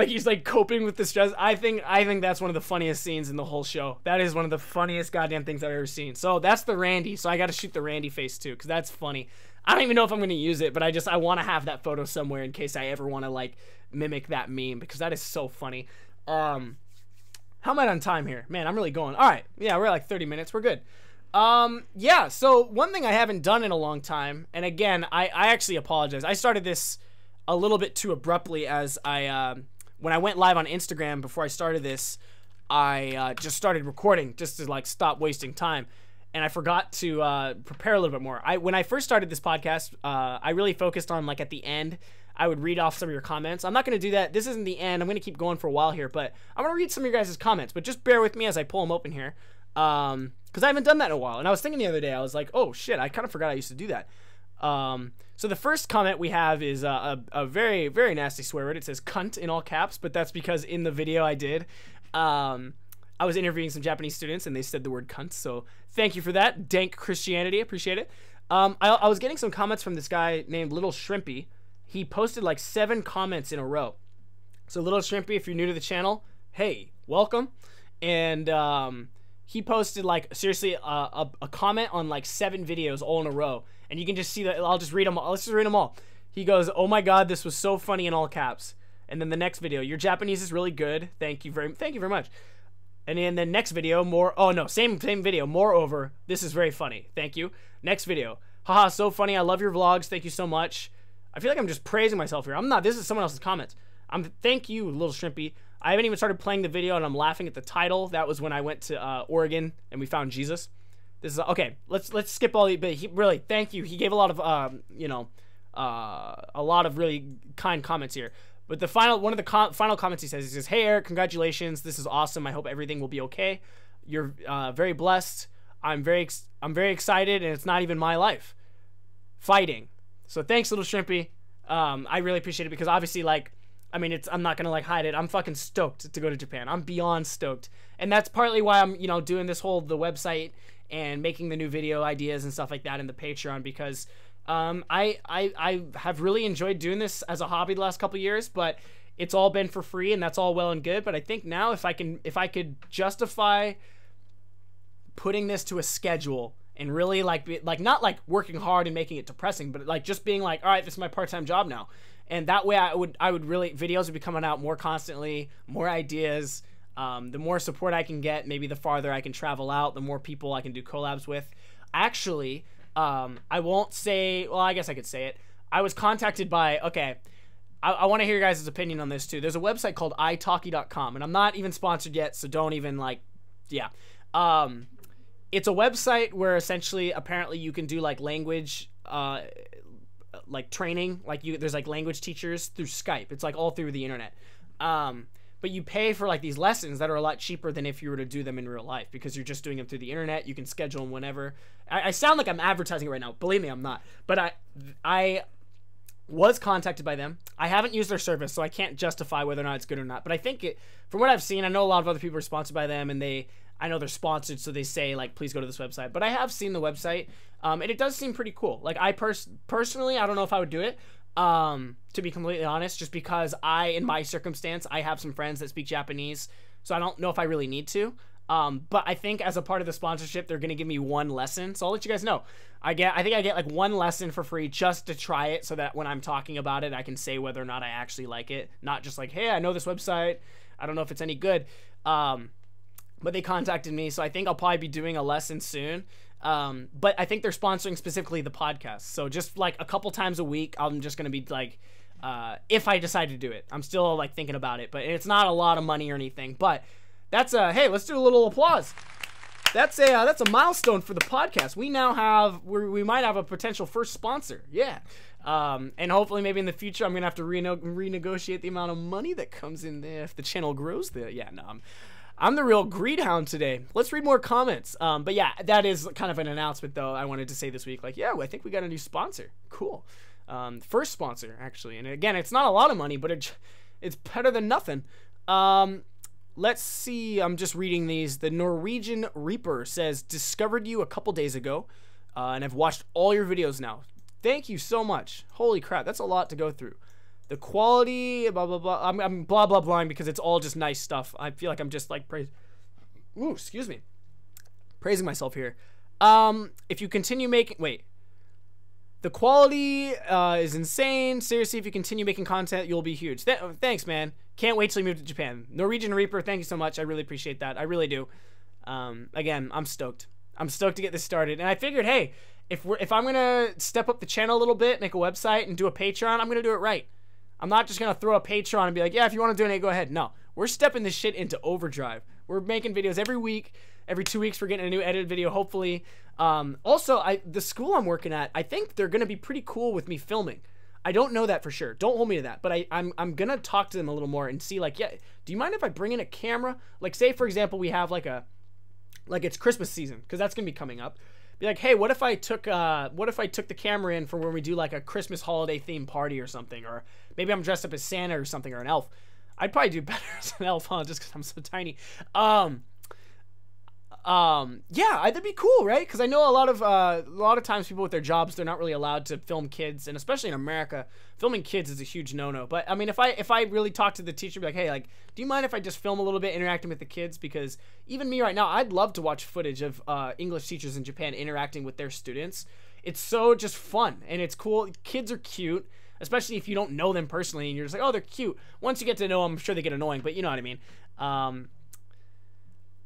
S1: he's like coping with the stress. I think that's one of the funniest scenes in the whole show. That is one of the funniest goddamn things I've ever seen. So that's the Randy. So I got to shoot the Randy face too, because that's funny. I don't even know if I'm going to use it, but I want to have that photo somewhere in case I ever want to like mimic that meme, because that is so funny. How am I on time here? Man, I'm really going. All right. Yeah, we're at like 30 minutes. We're good. Yeah, so one thing I haven't done in a long time, and again, I actually apologize. I started this a little bit too abruptly, as when I went live on Instagram before I started this, I just started recording just to like stop wasting time, and I forgot to prepare a little bit more. When I first started this podcast, I really focused on like at the end, I would read off some of your comments. I'm not going to do that. This isn't the end. I'm going to keep going for a while here, but I'm going to read some of your guys' comments, but just bear with me as I pull them open here. Because I haven't done that in a while. And I was thinking the other day, I was like, oh shit, I kind of forgot I used to do that. So the first comment we have is a very, very nasty swear word. It says cunt in all caps, but that's because in the video I did, I was interviewing some Japanese students and they said the word cunt. So thank you for that. Dank Christianity. Appreciate it. I was getting some comments from this guy named Little Shrimpy. He posted like 7 comments in a row. So Little Shrimpy, if you're new to the channel, hey, welcome. And, he posted like seriously a comment on like 7 videos all in a row, and you can just see that. I'll just read them all. Let's just read them all. He goes, "Oh my god, this was so funny," in all caps. And then the next video, "Your Japanese is really good. Thank you very much." And in the next video, same video. "Moreover, this is very funny. Thank you." Next video, "Haha, so funny. I love your vlogs. Thank you so much." I feel like I'm just praising myself here. I'm not. This is someone else's comments. Thank you, Little Shrimpy. I haven't even started playing the video and I'm laughing at the title. That was when I went to Oregon and we found Jesus. This is okay. Let's skip all the. But really, thank you. He gave a lot of a lot of really kind comments here. But the final final comments he says, "Hey Eric, congratulations. This is awesome. I hope everything will be okay. You're very blessed. I'm very excited, and it's not even my life. Fighting." So thanks, Little Shrimpy. I really appreciate it, because obviously, like, I mean, I'm not gonna like hide it. I'm fucking stoked to go to Japan. I'm beyond stoked, and that's partly why I'm doing this the website and making the new video ideas and stuff like that in the Patreon, because I have really enjoyed doing this as a hobby the last couple of years, but it's all been for free, and that's all well and good. But I think now if I could justify putting this to a schedule and really like not like working hard and making it depressing, but like just being like, all right, this is my part-time job now. And that way I would really, videos would be coming out more constantly, more ideas. The more support I can get, maybe the farther I can travel out, the more people I can do collabs with. Actually, I won't say, well, I guess I could say it. I was contacted by, okay, I want to hear your guys' opinion on this too. There's a website called italki.com, and I'm not even sponsored yet, so don't even like, yeah. It's a website where essentially, apparently you can do like language, like training, like there's like language teachers through Skype. It's like all through the internet. But you pay for like these lessons that are a lot cheaper than if you were to do them in real life, because you're just doing them through the internet. You can schedule them whenever. I sound like I'm advertising it right now. Believe me, I'm not. But I was contacted by them. I haven't used their service, so I can't justify whether or not it's good or not. But I think from what I've seen, I know a lot of other people are sponsored by them, and I know they're sponsored, so they say like, please go to this website. But I have seen the website, and it does seem pretty cool. Like I personally, I don't know if I would do it. To be completely honest, just because in my circumstance, I have some friends that speak Japanese, so I don't know if I really need to. But I think as a part of the sponsorship, they're gonna give me one lesson, so I'll let you guys know. I think I get like one lesson for free just to try it, so that when I'm talking about it, I can say whether or not I actually like it, not just like, hey, I know this website, I don't know if it's any good. But they contacted me, so I think I'll probably be doing a lesson soon. But I think they're sponsoring specifically the podcast, so just like a couple times a week, I'm just gonna be like, if I decide to do it, I'm still like thinking about it, but it's not a lot of money or anything. But that's hey, let's do a little applause. That's a milestone for the podcast. We now have we might have a potential first sponsor. Yeah. And hopefully maybe in the future I'm gonna have to renegotiate the amount of money that comes in there if the channel grows there. Yeah, no, I'm the real greed hound today. Let's read more comments. But yeah, that is kind of an announcement though I wanted to say this week. Like, yeah, I think we got a new sponsor. Cool. First sponsor actually. And again, it's not a lot of money, but it's better than nothing. Let's see. I'm just reading these. The Norwegian Reaper says, discovered you a couple days ago, and I've watched all your videos now. Thank you so much. Holy crap, that's a lot to go through. The quality, blah, blah, blah. I'm blah, blah, blah, because it's all just nice stuff. I feel like I'm just like praising myself here. If you continue making, the quality is insane. Seriously, if you continue making content, you'll be huge. Thanks, man. Can't wait till you move to Japan. Norwegian Reaper, thank you so much. I really appreciate that. I really do. Again, I'm stoked. I'm stoked to get this started. And I figured, hey, if I'm gonna step up the channel a little bit, make a website, and do a Patreon, I'm gonna do it right. I'm not just gonna throw a Patreon and be like, yeah, if you want to donate, go ahead. No, we're stepping this shit into overdrive. We're making videos every week. Every 2 weeks, we're getting a new edited video, hopefully. Also, the school I'm working at, I think they're gonna be pretty cool with me filming. I don't know that for sure. Don't hold me to that. But I'm gonna talk to them a little more and see, like, yeah, do you mind if I bring in a camera? Like, say for example, we have like it's Christmas season, because that's gonna be coming up. Be like, hey, what if I took the camera in for when we do like a Christmas holiday themed party or something, or maybe I'm dressed up as Santa or something, or an elf. I'd probably do better as an elf, huh? Just because I'm so tiny. Yeah, that'd be cool, right? Because I know a lot of times people with their jobs, they're not really allowed to film kids, and especially in America, filming kids is a huge no-no. But I mean, if I really talk to the teacher, be like, hey, like, do you mind if I just film a little bit interacting with the kids? Because even me right now, I'd love to watch footage of English teachers in Japan interacting with their students. It's so just fun, and it's cool. Kids are cute, especially if you don't know them personally, and you're just like, oh, they're cute. Once you get to know them, I'm sure they get annoying, but you know what I mean.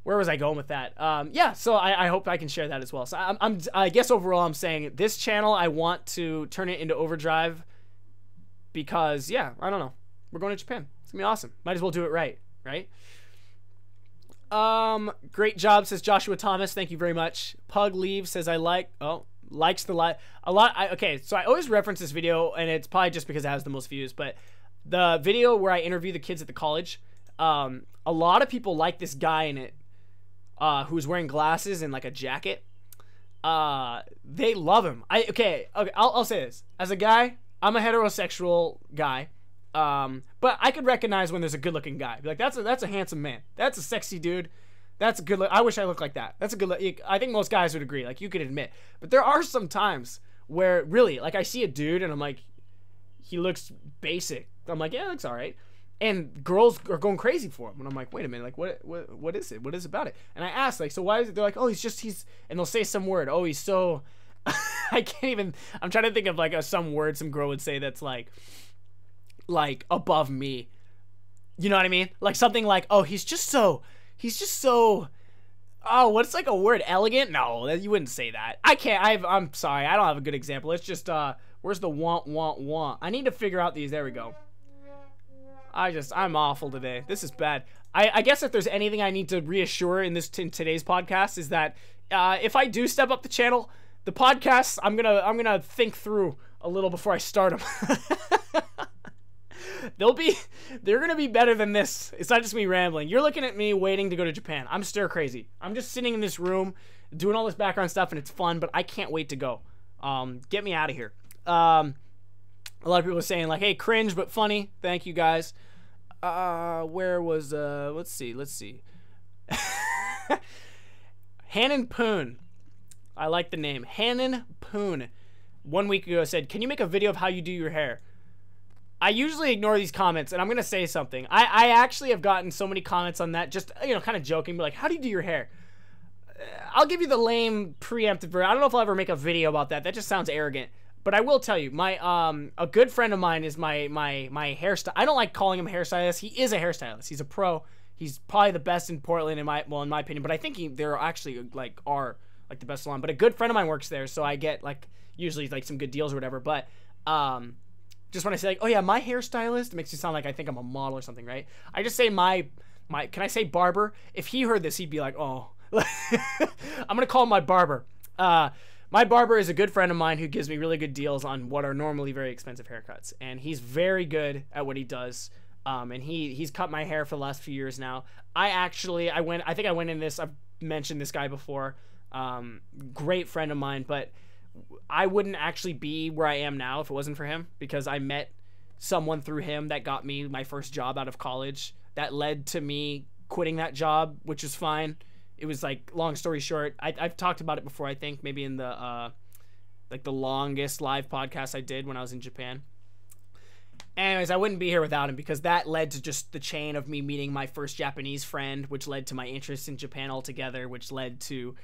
S1: Where was I going with that? Yeah, so I hope I can share that as well. So I guess overall I'm saying this channel, I want to turn it into overdrive because, yeah, I don't know. We're going to Japan. It's going to be awesome. Might as well do it right, right? Great job, says Joshua Thomas. Thank you very much. Pug Leave says likes the live. Okay, so I always reference this video, and it's probably just because it has the most views, but the video where I interview the kids at the college, a lot of people like this guy in it. Who's wearing glasses and like a jacket. They love him. Okay, I'll say this. As a guy, I'm a heterosexual guy. But I could recognize when there's a good-looking guy. Be like, that's a handsome man. That's a sexy dude. That's a good look. I wish I looked like that. That's a good look. I think most guys would agree. Like, you could admit. But there are some times where really, like, I see a dude and I'm like, he looks basic. I'm like, yeah, looks all right. And girls are going crazy for him. And I'm like, wait a minute, like, what is it? What is it about it? And I ask, like, so why is it? They're like, oh, and they'll say some word. Oh, he's so, I can't even, I'm trying to think of, like, some word some girl would say that's, like above me. You know what I mean? Like, something like, oh, he's just so, oh, what's, like, a word? Elegant? No, you wouldn't say that. I'm sorry, I don't have a good example. It's just, where's the want? I need to figure out these. There we go. I'm awful today. This is bad. I guess if there's anything I need to reassure in today's podcast is that if I do step up the channel, the podcasts, I'm gonna think through a little before I start them. They're gonna be better than this. It's not just me rambling. You're looking at me waiting to go to Japan. I'm stir crazy. I'm just sitting in this room doing all this background stuff and it's fun, but I can't wait to go. Get me out of here. A lot of people are saying, like, hey, cringe but funny. Thank you guys. Where was let's see. Hannon Poon. I like the name. Hannon Poon. 1 week ago said, can you make a video of how you do your hair? I usually ignore these comments, and I'm going to say something. I actually have gotten so many comments on that, just, you know, kind of joking, but like, how do you do your hair? I'll give you the lame preemptive version. I don't know if I'll ever make a video about that. That just sounds arrogant. But I will tell you, my a good friend of mine is my hairstylist. I don't like calling him a hairstylist. He is a hairstylist. He's a pro. He's probably the best in Portland in my opinion. But I think there actually are the best salon. But a good friend of mine works there, so I get like usually like some good deals or whatever. But just when I say like, oh yeah, my hairstylist, it makes me sound like I think I'm a model or something, right? I just say my can I say barber? If he heard this, he'd be like, oh, I'm gonna call him my barber. My barber is a good friend of mine who gives me really good deals on what are normally very expensive haircuts, and he's very good at what he does. And he's cut my hair for the last few years now. I think I went in this. I've mentioned this guy before. Great friend of mine, but I wouldn't actually be where I am now if it wasn't for him, because I met someone through him that got me my first job out of college. That led to me quitting that job, which is fine. It was like, long story short, I've talked about it before, I think, maybe in the the longest live podcast I did when I was in Japan. Anyways, I wouldn't be here without him, because that led to just the chain of me meeting my first Japanese friend, which led to my interest in Japan altogether, which led to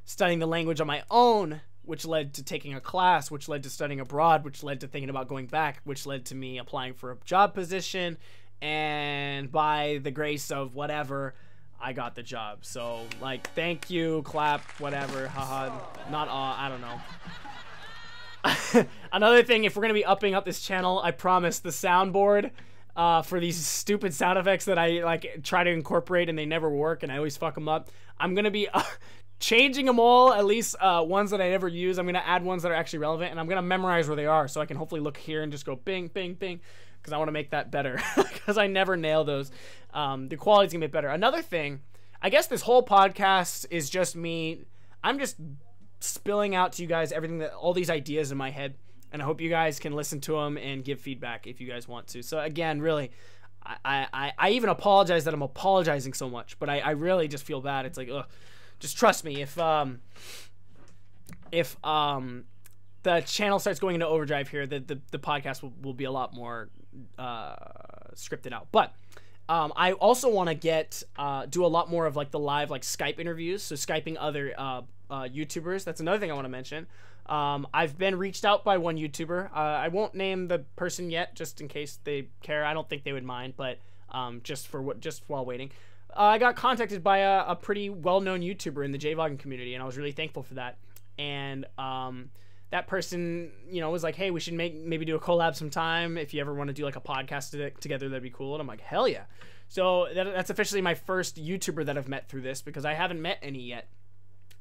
S1: studying the language on my own, which led to taking a class, which led to studying abroad, which led to thinking about going back, which led to me applying for a job position, and by the grace of whatever, I got the job. So, like, thank you, clap, whatever, haha, not all, I don't know. Another thing, if we're going to be upping up this channel, I promise the soundboard for these stupid sound effects that I, like, try to incorporate and they never work and I always fuck them up, I'm going to be changing them all, at least ones that I never use. I'm going to add ones that are actually relevant, and I'm going to memorize where they are so I can hopefully look here and just go bing, bing, bing, because I want to make that better, because I never nail those. The quality's going to be better. Another thing, I guess this whole podcast is just me. I'm just spilling out to you guys all these ideas in my head, and I hope you guys can listen to them and give feedback if you guys want to. So again, really, I even apologize that I'm apologizing so much, but I really just feel bad. It's like, ugh, just trust me. If the channel starts going into overdrive here, the podcast will be a lot more scripted out. But I also want to do a lot more of like the live Skype interviews, so Skyping other YouTubers. That's another thing I want to mention. I've been reached out by one YouTuber. I won't name the person yet, just in case they care. I don't think they would mind, but just while waiting, I got contacted by a pretty well-known YouTuber in the JVlogging community, and I was really thankful for that. And that person, was like, hey, we should maybe do a collab sometime. If you ever want to do like a podcast together, that'd be cool. And I'm like, hell yeah. So that's officially my first YouTuber that I've met through this, because I haven't met any yet,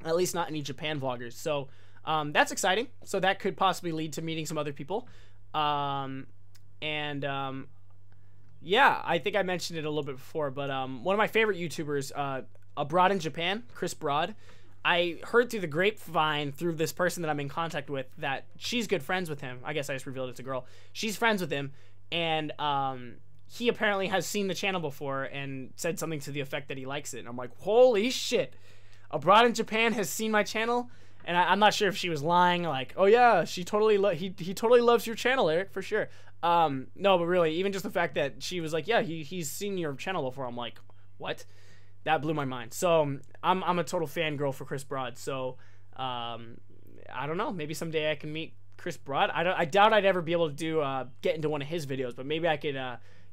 S1: at least not any Japan vloggers. So that's exciting. So that could possibly lead to meeting some other people. Yeah, I think I mentioned it a little bit before, but one of my favorite YouTubers, abroad in Japan, Chris Broad, I heard through the grapevine through this person that I'm in contact with that she's good friends with him. I guess I just revealed it's a girl. She's friends with him, and he apparently has seen the channel before and said something to the effect that he likes it. And I'm like, holy shit, Abroad in Japan has seen my channel? And I'm not sure if she was lying, like, oh yeah, he totally loves your channel, Eric, for sure. No, but really, even just the fact that she was like, yeah, he's seen your channel before, I'm like, what? That blew my mind. So I'm a total fangirl for Chris Broad. So I don't know, maybe someday I can meet Chris Broad. I doubt I'd ever be able to get into one of his videos, but maybe I could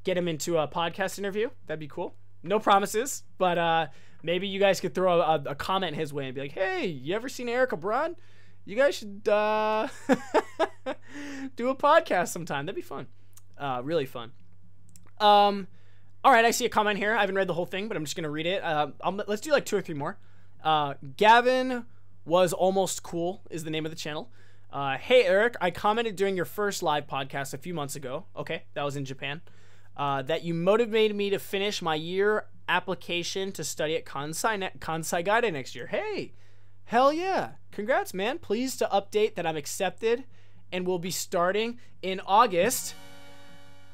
S1: get him into a podcast interview. That'd be cool. No promises, but maybe you guys could throw a comment his way and be like, hey, you ever seen Eric Abroad? You guys should do a podcast sometime. That'd be fun. Really fun. All right, I see a comment here. I haven't read the whole thing, but I'm just going to read it. Let's do like 2 or 3 more. Gavin Was Almost Cool is the name of the channel. Hey, Eric, I commented during your first live podcast a few months ago. Okay, that was in Japan. That you motivated me to finish my year application to study at Kansai Gaide next year. Hey, hell yeah. Congrats, man. Pleased to update that I'm accepted and will be starting in August.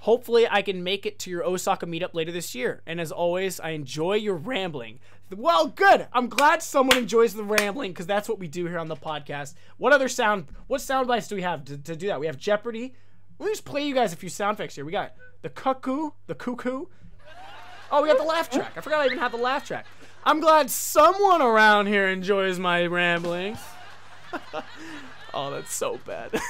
S1: Hopefully I can make it to your Osaka meetup later this year. And as always, I enjoy your rambling. Well, good. I'm glad someone enjoys the rambling because that's what we do here on the podcast. What sound bites do we have to do that? We have Jeopardy. Let me just play you guys a few sound effects here. We got the cuckoo. Oh, we got the laugh track. I forgot I even have the laugh track. I'm glad someone around here enjoys my ramblings. Oh, that's so bad.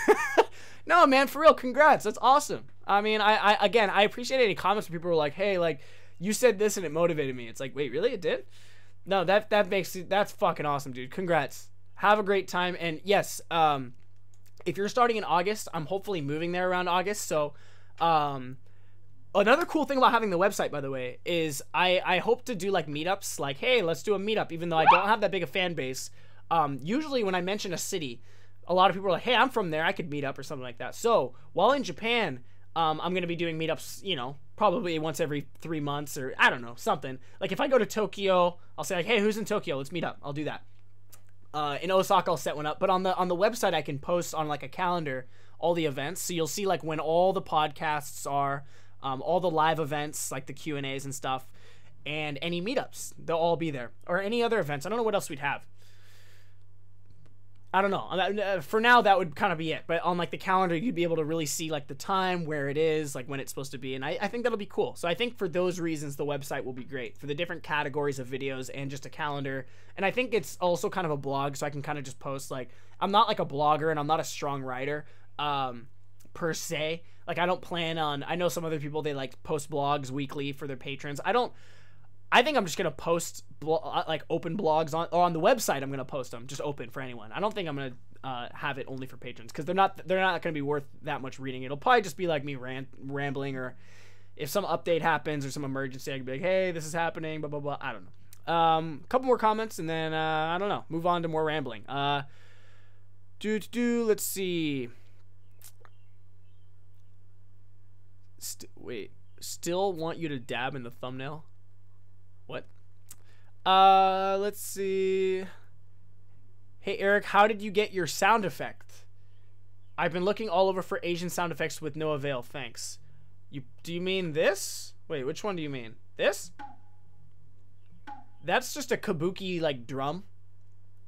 S1: No, man, for real, congrats. That's awesome. I mean, I appreciate any comments when people were like, hey, like, you said this and it motivated me. It's like, wait, really? It did? No, that's fucking awesome, dude. Congrats. Have a great time. And yes, if you're starting in August, I'm hopefully moving there around August. So, another cool thing about having the website, by the way, is I hope to do like meetups. Like, hey, let's do a meetup, even though I don't have that big a fan base. Usually when I mention a city, a lot of people are like, hey, I'm from there. I could meet up or something like that. So while in Japan, I'm going to be doing meetups, you know, probably once every 3 months or I don't know, something. Like if I go to Tokyo, I'll say like, hey, who's in Tokyo? Let's meet up. I'll do that. In Osaka, I'll set one up. But on the website, I can post on like a calendar all the events. So you'll see like when all the podcasts are, all the live events, like the Q&As and stuff, and any meetups. They'll all be there. Or any other events. I don't know what else we'd have. I don't know. For now, that would kind of be it. But on like the calendar, you'd be able to really see like the time, where it is, like when it's supposed to be. And I think that'll be cool. So I think for those reasons, the website will be great for the different categories of videos and just a calendar. And I think it's also kind of a blog, so I can kind of just post like, I'm not like a blogger and I'm not a strong writer per se. Like I don't plan on, I know some other people, they like post blogs weekly for their patrons. I think I'm just going to post like open blogs on the website. I'm going to post them just open for anyone. I don't think I'm going to have it only for patrons because they're not going to be worth that much reading. It'll probably just be like me rambling, or if some update happens or some emergency, I can be like, hey, this is happening, blah, blah, blah. I don't know. Couple more comments and then, I don't know, move on to more rambling. Let's see. Still want you to dab in the thumbnail? What? Let's see. Hey, Eric, how did you get your sound effect? I've been looking all over for Asian sound effects with no avail. Thanks. Do you mean this? Wait, which one do you mean? This? That's just a kabuki, like, drum.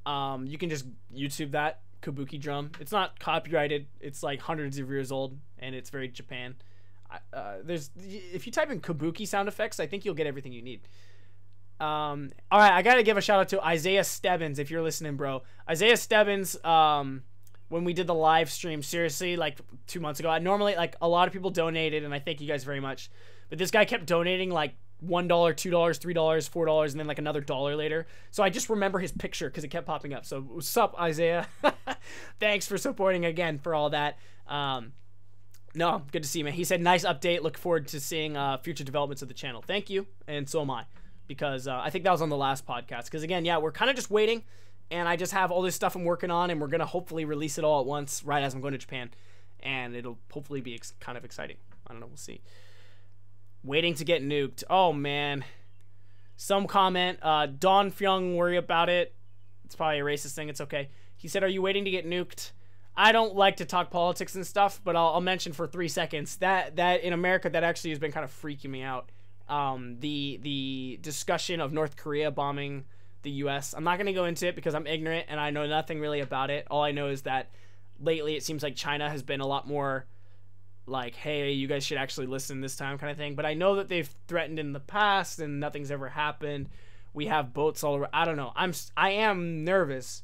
S1: You can just YouTube that kabuki drum. It's not copyrighted. It's, like, hundreds of years old, and it's very Japan. If you type in kabuki sound effects, I think you'll get everything you need. All right, I gotta give a shout out to Isaiah Stebbins if you're listening, bro. Isaiah Stebbins, when we did the live stream, seriously, like 2 months ago, I normally, like, a lot of people donated, and I thank you guys very much. But this guy kept donating like $1, $2, $3, $4, and then like another $1 later. So I just remember his picture because it kept popping up. So what's up, Isaiah? Thanks for supporting again for all that. No, good to see you, man. He said, nice update. Look forward to seeing future developments of the channel. Thank you, and so am I. Because I think that was on the last podcast. Because again, yeah, we're kind of just waiting, and I just have all this stuff I'm working on, and we're going to hopefully release it all at once right as I'm going to Japan. And it'll hopefully be kind of exciting. I don't know, we'll see. Waiting to get nuked. Oh, man. Some comment. Don Fyung, worry about it. It's probably a racist thing. It's okay. He said, are you waiting to get nuked? I don't like to talk politics and stuff, but I'll mention for 3 seconds that in America, that actually has been kind of freaking me out. The discussion of North Korea bombing the U.S. I'm not going to go into it because I'm ignorant and I know nothing really about it. All I know is that lately it seems like China has been a lot more like, hey, you guys should actually listen this time kind of thing. But I know that they've threatened in the past and nothing's ever happened. We have boats all over. I don't know. I am nervous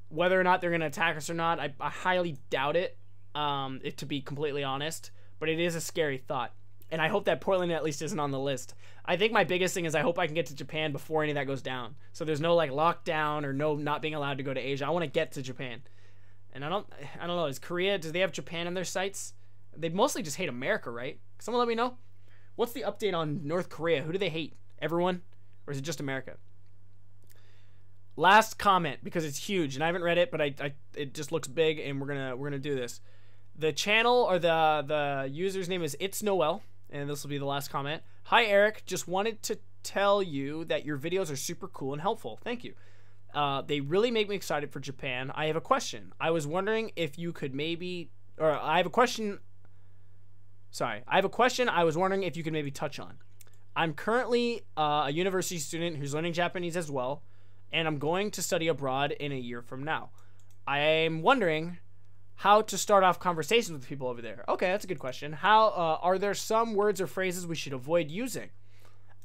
S1: whether or not they're going to attack us or not. I highly doubt it, to be completely honest. But it is a scary thought. And I hope that Portland at least isn't on the list. I think my biggest thing is I hope I can get to Japan before any of that goes down. So there's no like lockdown or no not being allowed to go to Asia. I want to get to Japan. And I don't know. Is Korea, do they have Japan in their sights? They mostly just hate America, right? Someone let me know. What's the update on North Korea? Who do they hate? Everyone? Or is it just America? Last comment, because it's huge and I haven't read it, but it just looks big, and we're gonna do this. The channel or the user's name is It's Noel. And this will be the last comment. Hi, Eric. Just wanted to tell you that your videos are super cool and helpful. Thank you. They really make me excited for Japan. I have a question. I was wondering if you could maybe... Or I have a question... Sorry. I have a question I was wondering if you could maybe touch on. I'm currently a university student who's learning Japanese as well, and I'm going to study abroad in a year from now. I'm wondering how to start off conversations with people over there. Okay, that's a good question. How are there some words or phrases we should avoid using?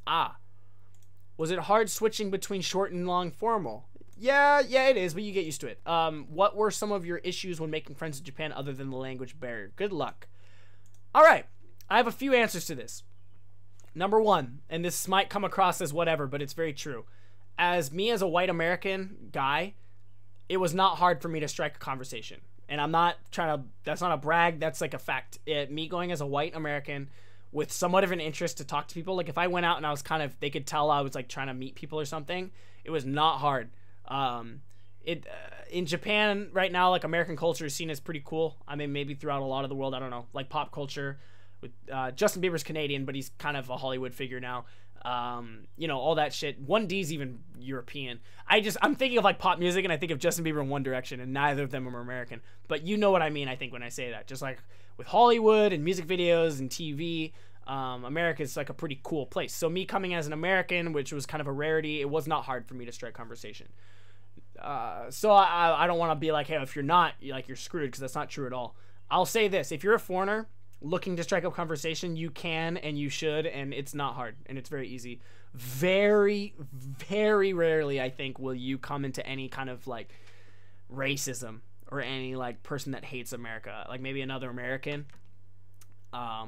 S1: Was it hard switching between short and long formal? Yeah, it is, but you get used to it. What were some of your issues when making friends in Japan other than the language barrier? Good luck. All right, I have a few answers to this. Number one, and this might come across as whatever, but it's very true. As a white American guy, it was not hard for me to strike a conversation. And I'm not trying to, that's not a brag, that's like a fact. Me going as a white American with somewhat of an interest to talk to people, like if I went out and I was kind of, they could tell I was like trying to meet people or something, it was not hard. In Japan right now, like American culture is seen as pretty cool. I mean, maybe throughout a lot of the world, I don't know, like pop culture. With Justin Bieber's Canadian, but he's kind of a Hollywood figure now. You know, all that shit. 1D's even European. I'm thinking of like pop music, and I think of Justin Bieber and One Direction, and neither of them are American. But you know what I mean, I think, when I say that. Just like with Hollywood and music videos and TV, America's like a pretty cool place. So me coming as an American, which was kind of a rarity, it was not hard for me to strike conversation. So I don't want to be like, hey, if you're not, you're screwed, because that's not true at all. I'll say this: if you're a foreigner looking to strike up conversation, you can and you should, and it's not hard and it's very easy. Very, very rarely, I think, will you come into any kind of like racism or any like person that hates America, like maybe another American. I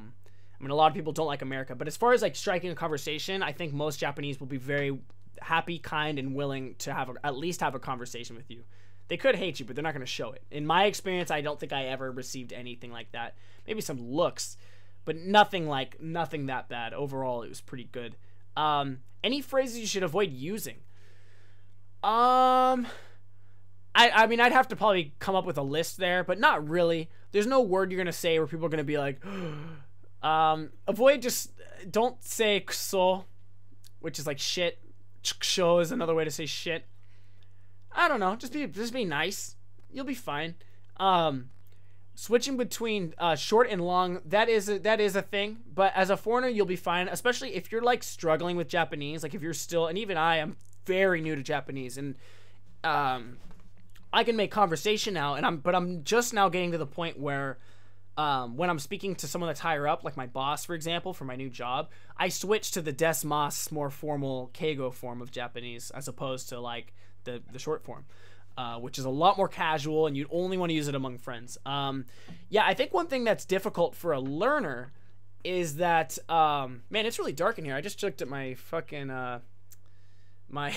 S1: mean, a lot of people don't like America, but as far as like striking a conversation, I think most Japanese will be very happy, kind, and willing to at least have a conversation with you. They could hate you, but they're not going to show it. In my experience, I don't think I ever received anything like that. Maybe some looks, but nothing that bad. Overall, it was pretty good. Any phrases you should avoid using? I mean, I'd have to probably come up with a list there, but not really. There's no word you're going to say where people are going to be like, don't say kuso, which is like shit. Chksho is another way to say shit. I don't know. Just be nice. You'll be fine. Switching between short and long, that is a thing. But as a foreigner, you'll be fine. Especially if you're like struggling with Japanese. Like if you're still, and even I am very new to Japanese, and I can make conversation now. But I'm just now getting to the point where when I'm speaking to someone that's higher up, like my boss, for example, for my new job, I switch to the desmas, more formal keigo form of Japanese, as opposed to like the short form, which is a lot more casual, and you'd only want to use it among friends. Yeah, I think one thing that's difficult for a learner is that, man, it's really dark in here. I just looked at my fucking, my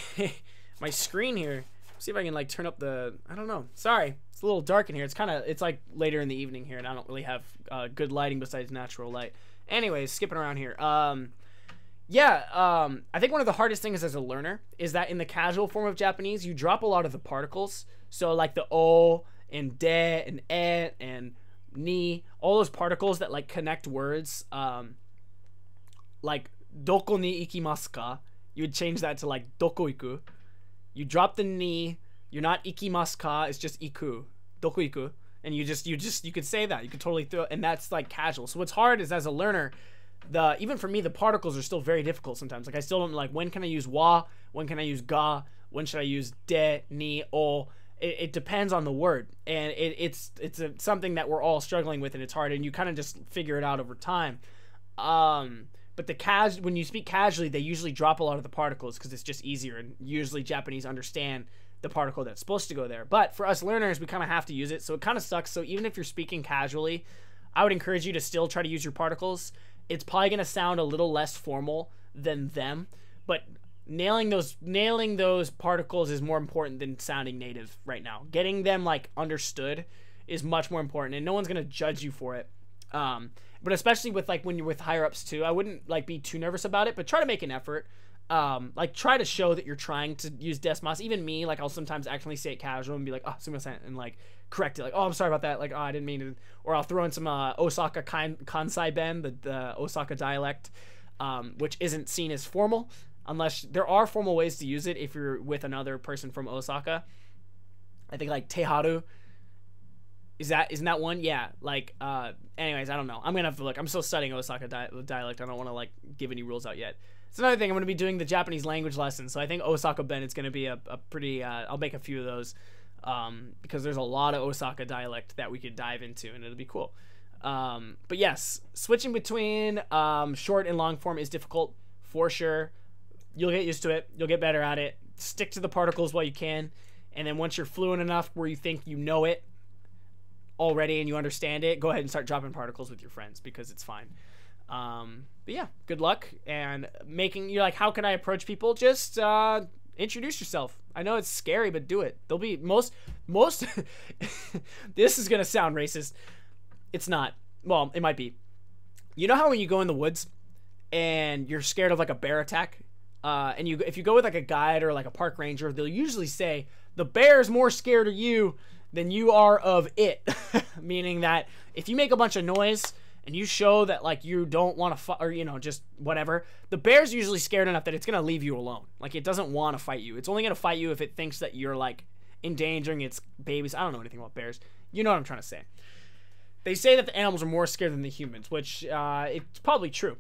S1: screen here. See if I can like turn up I don't know. Sorry, it's a little dark in here. It's like later in the evening here, and I don't really have good lighting besides natural light. Anyways, skipping around here. I think one of the hardest things as a learner is that in the casual form of Japanese, you drop a lot of the particles. So like the o and de and e and ni, all those particles that like connect words. Like doko ni ikimasu ka, you would change that to like doko iku. You drop the ni, you're not ikimasu ka, it's just iku, doko iku, and you could say that, you could totally throw, and that's like casual. So what's hard is, as a learner, even for me, the particles are still very difficult sometimes. Like I still don't, like, when can I use wa, when can I use ga, when should I use de, ni, o. It depends on the word, and it's something that we're all struggling with, and it's hard, and you kind of just figure it out over time. But when you speak casually, they usually drop a lot of the particles because it's just easier, and usually Japanese understand the particle that's supposed to go there. But for us learners, we kind of have to use it, so it kind of sucks. So even if you're speaking casually, I would encourage you to still try to use your particles. It's probably going to sound a little less formal than them, but nailing those particles is more important than sounding native right now. Getting them like understood is much more important, and no one's going to judge you for it. But especially with like when you're with higher ups too, I wouldn't like be too nervous about it, but try to make an effort. Like try to show that you're trying to use desmas. Even me, like I'll sometimes actually say it casual and be like, oh, sumimasen, and like correct it, like, oh, I'm sorry about that, like, oh, I didn't mean to. Or I'll throw in some Osaka Kansai Ben, the Osaka dialect, which isn't seen as formal, unless there are formal ways to use it if you're with another person from Osaka. I think like Teharu. Isn't that one? Yeah. Like, anyways, I don't know. I'm gonna have to look. I'm still studying Osaka dialect. I don't want to like give any rules out yet. It's another thing. I'm going to be doing the Japanese language lesson. So I think Osaka Ben is going to be a pretty, I'll make a few of those because there's a lot of Osaka dialect that we could dive into and it'll be cool. But yes, switching between short and long form is difficult for sure. You'll get used to it. You'll get better at it. Stick to the particles while you can. And then once you're fluent enough where you think you know it already and you understand it, go ahead and start dropping particles with your friends because it's fine. But yeah, good luck. And you're like, how can I approach people? Just introduce yourself. I know it's scary, but do it. There'll be most this is gonna sound racist. It's not. Well, it might be. You know how when you go in the woods and you're scared of like a bear attack, and if you go with like a guide or like a park ranger, they'll usually say the bear's more scared of you than you are of it. Meaning that if you make a bunch of noise and you show that like you don't want to fight, or just whatever, the bear's usually scared enough that it's gonna leave you alone. Like it doesn't want to fight you. It's only gonna fight you if it thinks that you're like endangering its babies. I don't know anything about bears. You know what I'm trying to say. They say that the animals are more scared than the humans, which it's probably true.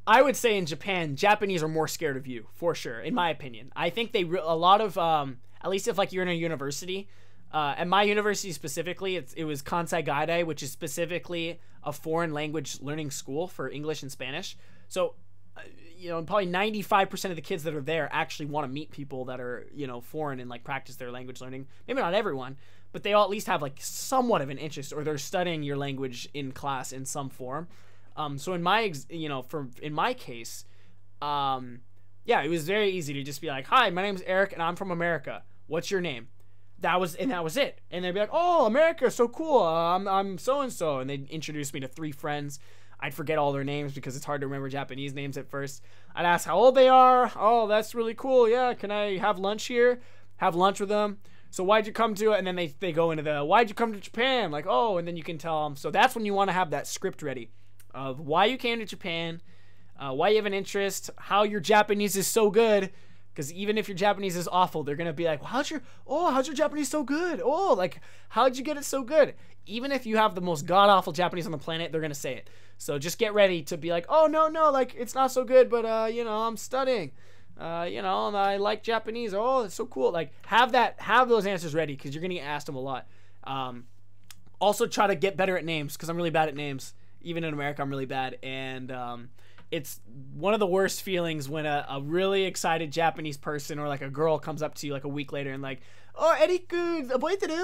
S1: I would say in Japan, Japanese are more scared of you, for sure, in my opinion. I think a lot of, at least if like you're in a university, at my university specifically, it was Kansai Gaidai, which is specifically a foreign language learning school for English and Spanish. So, probably 95% of the kids that are there actually want to meet people that are, foreign and like practice their language learning. Maybe not everyone, but they all at least have like somewhat of an interest, or they're studying your language in class in some form. So in my, in my case, yeah, it was very easy to just be like, hi, my name's Eric and I'm from America. What's your name? That was it. And they'd be like, oh, America, so cool. I'm so-and-so. And they'd introduce me to 3 friends. I'd forget all their names because it's hard to remember Japanese names at first. I'd ask how old they are. Oh, that's really cool. Yeah, can I have lunch here? Have lunch with them. So why'd you come to it? And then they go into the, why'd you come to Japan? Like, oh, and then you can tell them. So that's when you want to have that script ready of why you came to Japan, why you have an interest, how your Japanese is so good. Because even if your Japanese is awful, they're going to be like, well, how's your Japanese so good? Oh, like, how'd you get it so good? Even if you have the most god-awful Japanese on the planet, they're going to say it. So just get ready to be like, oh, no, like, it's not so good, but, I'm studying. And I like Japanese. Oh, it's so cool. Like, have those answers ready because you're going to get asked them a lot. Also, try to get better at names because I'm really bad at names. Even in America, I'm really bad. And, it's one of the worst feelings when a really excited Japanese person or like a girl comes up to you like a week later and like, oh, Eric,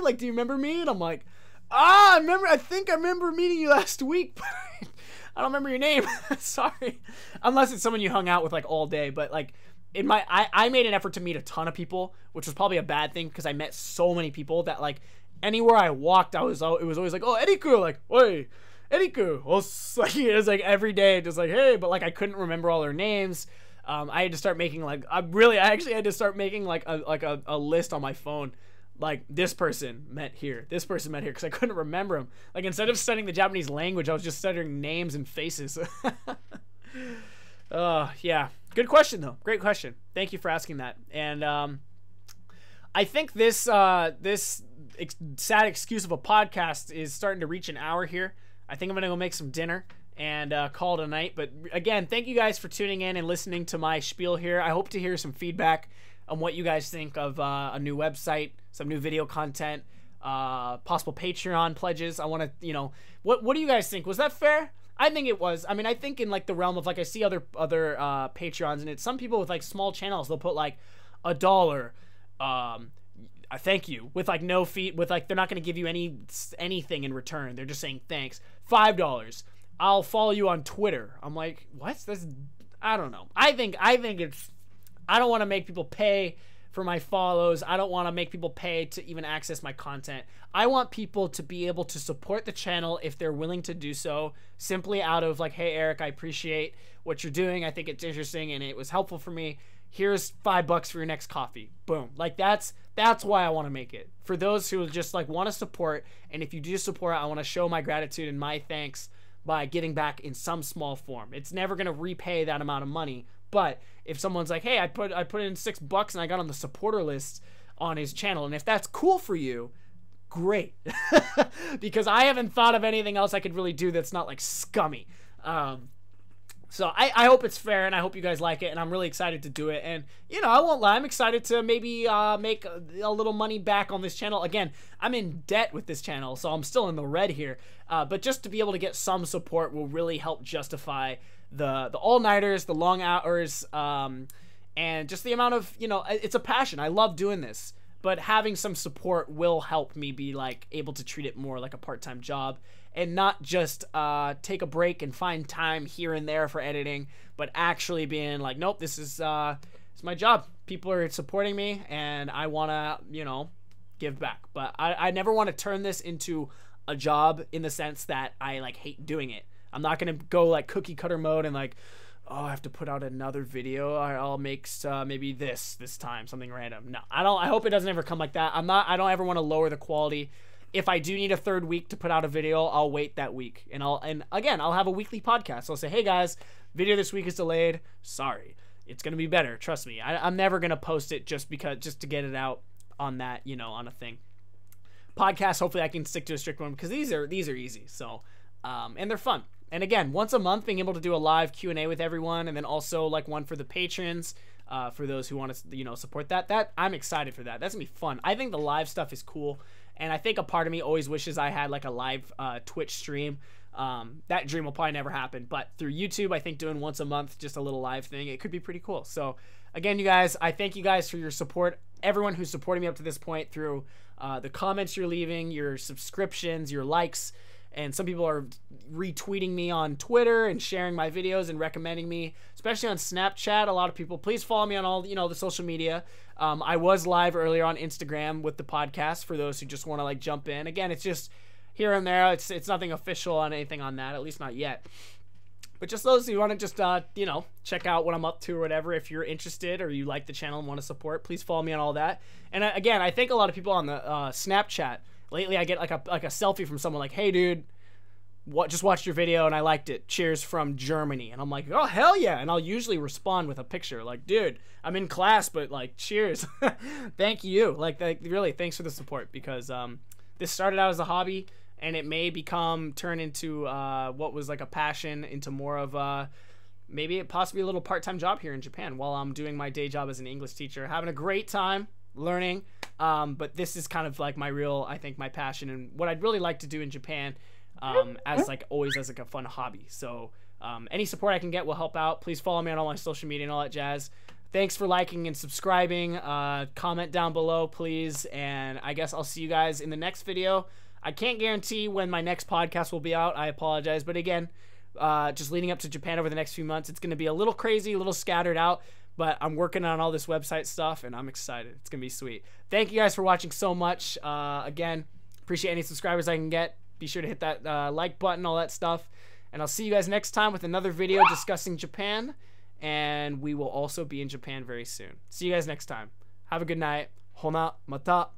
S1: like, do you remember me? And I'm like, I think I remember meeting you last week, but I don't remember your name. Sorry. Unless it's someone you hung out with like all day. But like I made an effort to meet a ton of people, which was probably a bad thing because I met so many people that like anywhere I walked, it was always like, oh, Eric, like, oi. Eriku. Well, it was like every day, just like, hey, but like I couldn't remember all their names. I had to start making like I actually had to start making like a list on my phone. Like this person met here, because I couldn't remember them. Like instead of studying the Japanese language, I was just studying names and faces. Yeah, good question though. Great question. Thank you for asking that. And I think this sad excuse of a podcast is starting to reach an hour here. I think I'm going to go make some dinner and call it a night. But again, thank you guys for tuning in and listening to my spiel here. I hope to hear some feedback on what you guys think of a new website, some new video content, possible Patreon pledges. I want to, what do you guys think? Was that fair? I think it was. I mean, I think in like the realm of like I see other Patreons, and it's some people with like small channels, they'll put like $1, I thank you, with like no fee, with like they're not going to give you anything in return. They're just saying thanks. $5. I'll follow you on Twitter. I'm like, what? I don't know. I think it's, I don't want to make people pay for my follows. I don't want to make people pay to even access my content. I want people to be able to support the channel if they're willing to do so, simply out of like, hey Eric, I appreciate what you're doing. I think it's interesting and it was helpful for me. Here's $5 for your next coffee. Boom. Like that's why I want to make it. For those who just like want to support, and if you do support, I want to show my gratitude and my thanks by giving back in some small form. It's never going to repay that amount of money, but if someone's like, hey, I put in $6 and I got on the supporter list on his channel, and if that's cool for you, great. Because I haven't thought of anything else I could really do that's not like scummy. So I hope it's fair, and I hope you guys like it, and I'm really excited to do it. And, you know, I won't lie, I'm excited to maybe make a little money back on this channel. Again, I'm in debt with this channel, so I'm still in the red here. But just to be able to get some support will really help justify the all-nighters, the long hours, and just the amount of, you know, it's a passion. I love doing this. But having some support will help me be, like, able to treat it more like a part-time job and not just take a break and find time here and there for editing, but actually being like, nope, this is it's my job. People are supporting me, and I want to, you know, give back. But I never want to turn this into a job in the sense that I, like, hate doing it. I'm not going to go, like, cookie cutter mode and, like, oh, I have to put out another video. I'll make maybe this time, something random. No, I hope it doesn't ever come like that. I don't ever want to lower the quality. If I do need a third week to put out a video, I'll wait that week. And again, I'll have a weekly podcast. So I'll say, hey guys, video this week is delayed. Sorry. It's going to be better. Trust me. I'm never going to post it just to get it out on that, you know, on a thing. Podcasts, hopefully I can stick to a strict one because these are easy. So, and they're fun. And again, once a month, being able to do a live Q&A with everyone, and then also like one for the patrons, for those who want to, you know, support that I'm excited for that. That's gonna be fun. I think the live stuff is cool. And I think a part of me always wishes I had like a live Twitch stream. That dream will probably never happen, but through YouTube, I think doing once a month, just a little live thing, it could be pretty cool. So again, you guys, I thank you guys for your support. Everyone who's supporting me up to this point through the comments you're leaving, your subscriptions, your likes, and some people are retweeting me on Twitter and sharing my videos and recommending me, especially on Snapchat. A lot of people, please follow me on all, you know, the social media. I was live earlier on Instagram with the podcast for those who just want to like jump in. Again, it's just here and there. It's nothing official on anything on that, at least not yet. But just those who want to just, you know, check out what I'm up to or whatever. If you're interested or you like the channel and want to support, please follow me on all that. And again, I think a lot of people on the Snapchat, lately I get like a selfie from someone like, hey dude, just watched your video and I liked it. Cheers from Germany. And I'm like, oh hell yeah. And I'll usually respond with a picture like, dude, I'm in class, but like, cheers. Thank you. Like really, thanks for the support, because this started out as a hobby and it may turn into what was like a passion into more of maybe possibly a little part-time job here in Japan while I'm doing my day job as an English teacher, having a great time learning. But this is kind of like my real, I think, my passion and what I'd really like to do in Japan, as like always as like a fun hobby. So any support I can get will help out. Please follow me on all my social media and all that jazz. Thanks for liking and subscribing. Comment down below, please. And I guess I'll see you guys in the next video. I can't guarantee when my next podcast will be out. I apologize. But again, just leading up to Japan over the next few months, it's going to be a little crazy, a little scattered out. But I'm working on all this website stuff, and I'm excited. It's going to be sweet. Thank you guys for watching so much. Again, appreciate any subscribers I can get. Be sure to hit that like button, all that stuff. And I'll see you guys next time with another video discussing Japan. And we will also be in Japan very soon. See you guys next time. Have a good night. Hona mata.